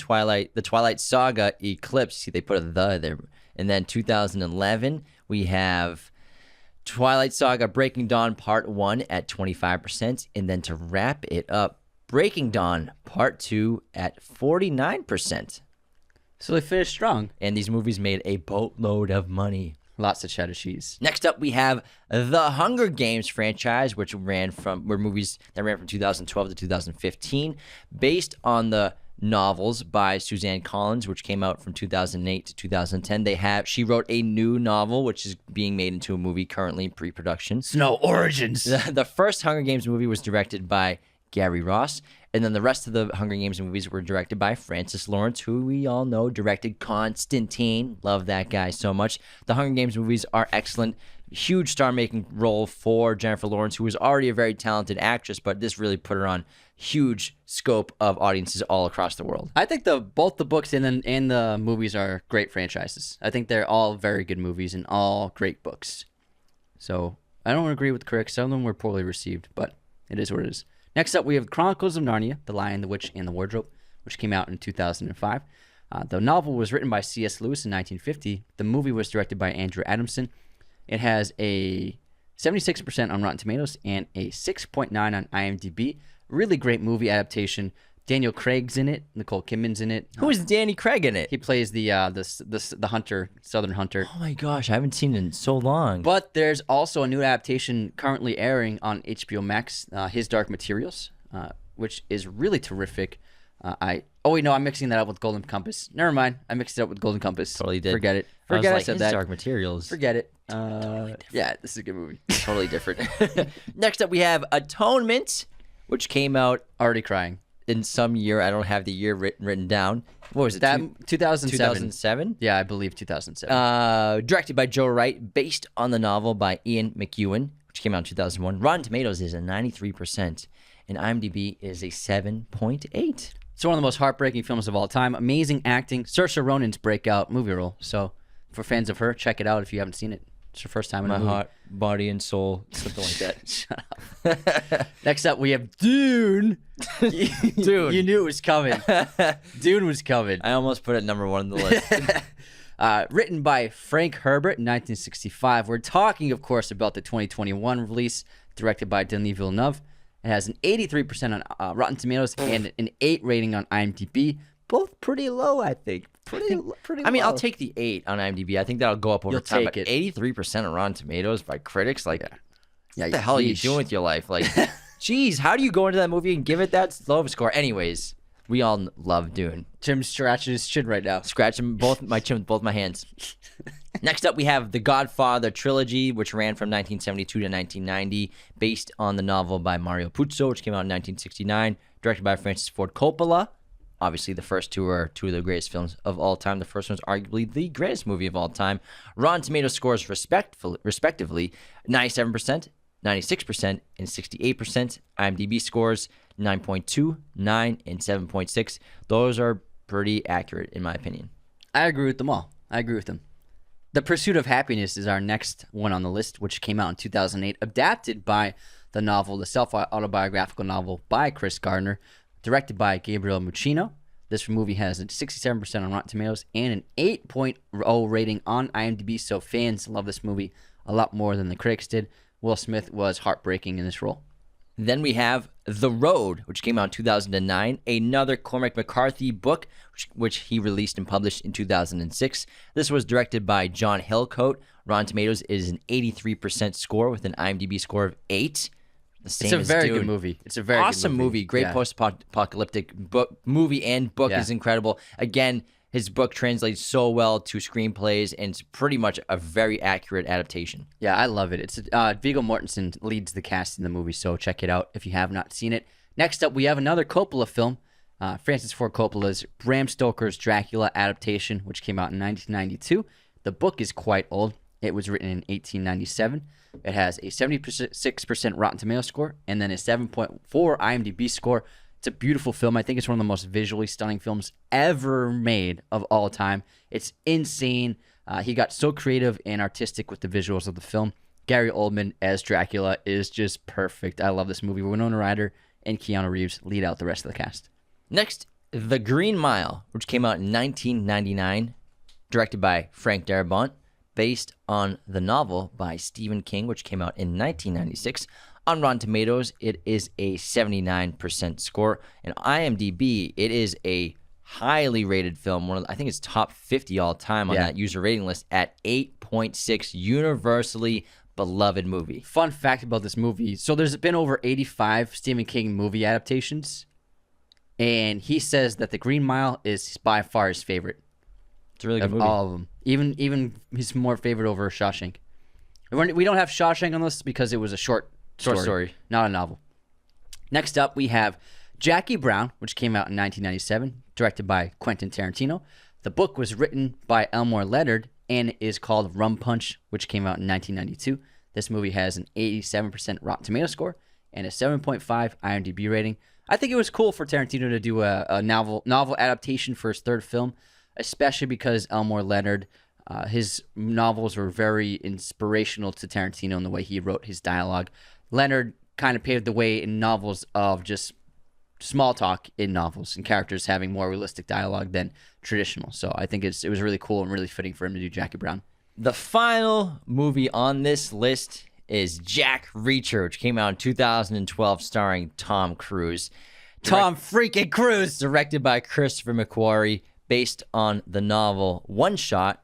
[SPEAKER 2] the Twilight Saga Eclipse. See, they put a "the" there. And then 2011, we have Twilight Saga Breaking Dawn Part 1 at 25%. And then to wrap it up, Breaking Dawn Part 2 at 49%.
[SPEAKER 1] So they finished strong.
[SPEAKER 2] And these movies made a boatload of money.
[SPEAKER 1] Lots of cheddar cheese.
[SPEAKER 2] Next up, we have the Hunger Games franchise, which were movies that ran from 2012 to 2015, based on the novels by Suzanne Collins, which came out from 2008 to 2010. She wrote a new novel, which is being made into a movie currently in pre-production.
[SPEAKER 1] Snow Origins.
[SPEAKER 2] The first Hunger Games movie was directed by Gary Ross, and then the rest of the Hunger Games movies were directed by Francis Lawrence, who we all know directed Constantine. Love that guy so much. The Hunger Games movies are excellent. Huge star-making role for Jennifer Lawrence, who was already a very talented actress, but this really put her on huge scope of audiences all across the world.
[SPEAKER 1] I think both the books and the movies are great franchises. I think they're all very good movies and all great books. So I don't agree with the critics. Some of them were poorly received, but it is what it is. Next up, we have Chronicles of Narnia, The Lion, the Witch, and the Wardrobe, which came out in 2005. The novel was written by C.S. Lewis in 1950. The movie was directed by Andrew Adamson. It has a 76% on Rotten Tomatoes and a 6.9 on IMDb. Really great movie adaptation. Daniel Craig's in it. Nicole Kidman's in it.
[SPEAKER 2] Who is Danny Craig in it?
[SPEAKER 1] He plays the hunter, Southern Hunter.
[SPEAKER 2] Oh my gosh, I haven't seen it in so long.
[SPEAKER 1] But there's also a new adaptation currently airing on HBO Max, His Dark Materials, which is really terrific. Oh wait, no, I'm mixing that up with Golden Compass. Never mind, I mixed it up with Golden Compass.
[SPEAKER 2] Totally did.
[SPEAKER 1] Forget it.
[SPEAKER 2] I was
[SPEAKER 1] Forget I
[SPEAKER 2] like,
[SPEAKER 1] said
[SPEAKER 2] his
[SPEAKER 1] that.
[SPEAKER 2] Dark Materials.
[SPEAKER 1] Forget it.
[SPEAKER 2] Totally
[SPEAKER 1] Yeah, this is a good movie.
[SPEAKER 2] Totally different. Next up, we have Atonement, which came out
[SPEAKER 1] Already crying.
[SPEAKER 2] in some year. I don't have the year written down. What was it?
[SPEAKER 1] That 2007.
[SPEAKER 2] 2007?
[SPEAKER 1] Yeah, I believe 2007.
[SPEAKER 2] Directed by Joe Wright, based on the novel by Ian McEwan, which came out in 2001. Rotten Tomatoes is a 93%, and IMDb is a 7.8.
[SPEAKER 1] It's one of the most heartbreaking films of all time. Amazing acting. Saoirse Ronan's breakout movie role. So, for fans of her, check it out if you haven't seen it. It's your first time in a movie.
[SPEAKER 2] Heart, body, and soul, something like that.
[SPEAKER 1] Shut up. Next up, we have Dune.
[SPEAKER 2] Dune.
[SPEAKER 1] You knew it was coming. Dune was coming.
[SPEAKER 2] I almost put it number 1 on the list.
[SPEAKER 1] Written by Frank Herbert in 1965. We're talking, of course, about the 2021 release, directed by Denis Villeneuve. It has an 83% on Rotten Tomatoes and an 8 rating on IMDb. Both pretty low, I think. Pretty low.
[SPEAKER 2] I mean, I'll take the 8 on IMDb. I think that'll go up over
[SPEAKER 1] You'll
[SPEAKER 2] time.
[SPEAKER 1] take
[SPEAKER 2] But
[SPEAKER 1] it.
[SPEAKER 2] 83% on Rotten Tomatoes by critics, like,
[SPEAKER 1] Yeah,
[SPEAKER 2] what the hell are you
[SPEAKER 1] yeesh.
[SPEAKER 2] doing with your life? Like, geez, how do you go into that movie and give it that low of a score? Anyways, we all love Dune.
[SPEAKER 1] Tim scratching his chin right now.
[SPEAKER 2] Scratching my chin with both my hands. Next up, we have The Godfather Trilogy, which ran from 1972 to 1990, based on the novel by Mario Puzo, which came out in 1969, directed by Francis Ford Coppola. Obviously, the first two are two of the greatest films of all time. The first one's arguably the greatest movie of all time. Rotten Tomatoes scores respectively 97%, 96%, and 68%. IMDb scores 9.2, 9, and 7.6. Those are pretty accurate, in my opinion.
[SPEAKER 1] I agree with them all. I agree with them. The Pursuit of Happiness is our next one on the list, which came out in 2008, adapted by the novel, the self-autobiographical novel by Chris Gardner, directed by Gabriel Muccino. This movie has a 67% on Rotten Tomatoes and an 8.0 rating on IMDb, so fans love this movie a lot more than the critics did. Will Smith was heartbreaking in this role.
[SPEAKER 2] Then we have The Road, which came out in 2009, another Cormac McCarthy book, which he released and published in 2006. This was directed by John Hillcoat. Rotten Tomatoes is an 83% score with an IMDb score of 8.
[SPEAKER 1] It's a very good movie. It's a very
[SPEAKER 2] awesome
[SPEAKER 1] good
[SPEAKER 2] movie. Great post-apocalyptic movie and book is incredible. Again, his book translates so well to screenplays, and it's pretty much a very accurate adaptation.
[SPEAKER 1] Yeah, I love it. It's Viggo Mortensen leads the cast in the movie, so check it out if you have not seen it. Next up, we have another Coppola film, Francis Ford Coppola's Bram Stoker's Dracula adaptation, which came out in 1992. The book is quite old. It was written in 1897. It has a 76% Rotten Tomatoes score and then a 7.4 IMDb score. It's a beautiful film. I think it's one of the most visually stunning films ever made of all time. It's insane. He got so creative and artistic with the visuals of the film. Gary Oldman as Dracula is just perfect. I love this movie. Winona Ryder and Keanu Reeves lead out the rest of the cast.
[SPEAKER 2] Next, The Green Mile, which came out in 1999, directed by Frank Darabont, based on the novel by Stephen King, which came out in 1996. On Rotten Tomatoes, it is a 79% score. And IMDb, it is a highly rated film. I think it's top 50 all time on that user rating list at 8.6, universally beloved movie.
[SPEAKER 1] Fun fact about this movie. So there's been over 85 Stephen King movie adaptations. And he says that The Green Mile is by far his favorite.
[SPEAKER 2] It's a really good
[SPEAKER 1] Of
[SPEAKER 2] movie.
[SPEAKER 1] all of them. Even his more favorite over Shawshank. We don't have Shawshank on this because it was a short story, not a novel. Next up, we have Jackie Brown, which came out in 1997, directed by Quentin Tarantino. The book was written by Elmore Leonard and is called Rum Punch, which came out in 1992. This movie has an 87% Rotten Tomato score and a 7.5 IMDb rating. I think it was cool for Tarantino to do a novel adaptation for his third film, especially because Elmore Leonard, his novels were very inspirational to Tarantino in the way he wrote his dialogue. Leonard kind of paved the way in novels of just small talk in novels and characters having more realistic dialogue than traditional. So I think it was really cool and really fitting for him to do Jackie Brown.
[SPEAKER 2] The final movie on this list is Jack Reacher, which came out in 2012, starring Tom Cruise.
[SPEAKER 1] Tom freaking Cruise!
[SPEAKER 2] Directed by Christopher McQuarrie, based on the novel One Shot,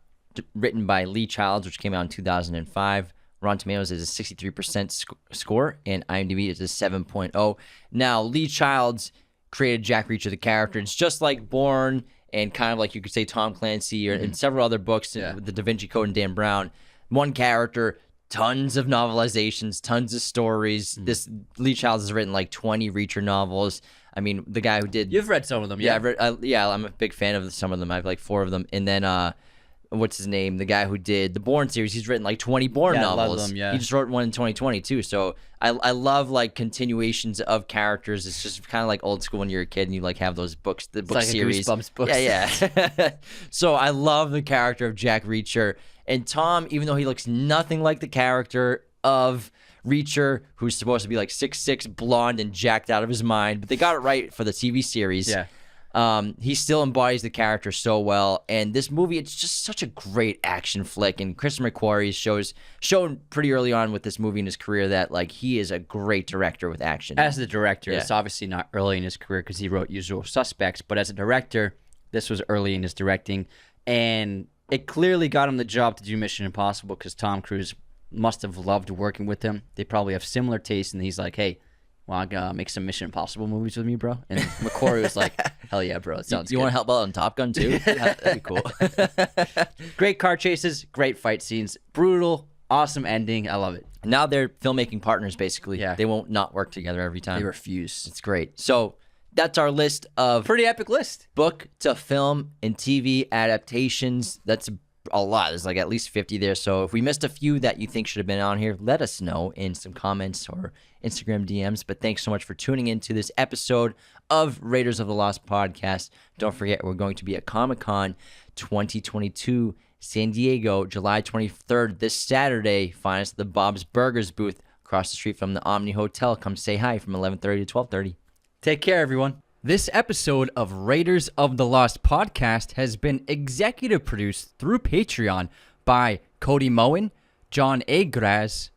[SPEAKER 2] written by Lee Childs, which came out in 2005. Rotten Tomatoes is a 63% score, and IMDb is a 7.0. Now, Lee Childs created Jack Reacher, the character. It's just like Bourne and kind of like you could say Tom Clancy or and several other books, the Da Vinci Code and Dan Brown. One character, tons of novelizations, tons of stories. This Lee Childs has written like 20 Reacher novels. I mean, the guy who did...
[SPEAKER 1] You've read some of them,
[SPEAKER 2] yeah. I'm a big fan of some of them. I have like 4 of them. And then... what's his name? The guy who did the Bourne series. He's written like 20 Bourne novels.
[SPEAKER 1] Love them, yeah.
[SPEAKER 2] He just wrote one in 2020 too. So I love like continuations of characters. It's just kind of like old school when you're a kid and you like have those books, the book
[SPEAKER 1] like
[SPEAKER 2] series.
[SPEAKER 1] Goosebumps books.
[SPEAKER 2] Yeah. So I love the character of Jack Reacher. And Tom, even though he looks nothing like the character of Reacher, who's supposed to be like 6'6", blonde and jacked out of his mind, but they got it right for the TV series.
[SPEAKER 1] Yeah.
[SPEAKER 2] He still embodies the character so well, and this movie, it's just such a great action flick. And Chris McQuarrie shown pretty early on with this movie in his career that like he is a great director with action.
[SPEAKER 1] As the director, it's obviously not early in his career because he wrote Usual Suspects, but as a director, this was early in his directing, and it clearly got him the job to do Mission Impossible because Tom Cruise must have loved working with him. They probably have similar tastes, and he's like, hey, want to make some Mission Impossible movies with me, bro? And McQuarrie was like, hell yeah, bro. It sounds good.
[SPEAKER 2] You want to help out on Top Gun too? That'd be cool.
[SPEAKER 1] Great car chases, great fight scenes, brutal, awesome ending. I love it.
[SPEAKER 2] Now they're filmmaking partners, basically.
[SPEAKER 1] Yeah.
[SPEAKER 2] They won't not work together every time.
[SPEAKER 1] They refuse.
[SPEAKER 2] It's great. So that's our list of
[SPEAKER 1] Pretty epic list.
[SPEAKER 2] book to film and TV adaptations. That's a lot. There's like at least 50 there. So if we missed a few that you think should have been on here, let us know in some comments or Instagram DMs. But thanks so much for tuning into this episode of Raiders of the Lost podcast. Don't forget, we're going to be at Comic-Con 2022 San Diego, July 23rd, this Saturday. Find us at the Bob's Burgers booth across the street from the Omni Hotel. Come say hi from 11:30 to 12:30.
[SPEAKER 1] Take care, everyone. This episode of Raiders of the Lost podcast has been executive produced through Patreon by Cody Moen, John A. Graz,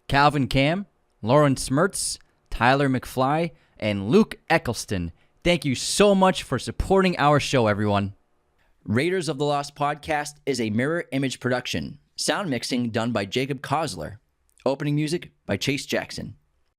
[SPEAKER 1] Calvin Cam, Lauren Smertz, Tyler McFly, and Luke Eccleston. Thank you so much for supporting our show, everyone.
[SPEAKER 2] Raiders of the Lost podcast is a mirror image production. Sound mixing done by Jacob Kossler. Opening music by Chase Jackson.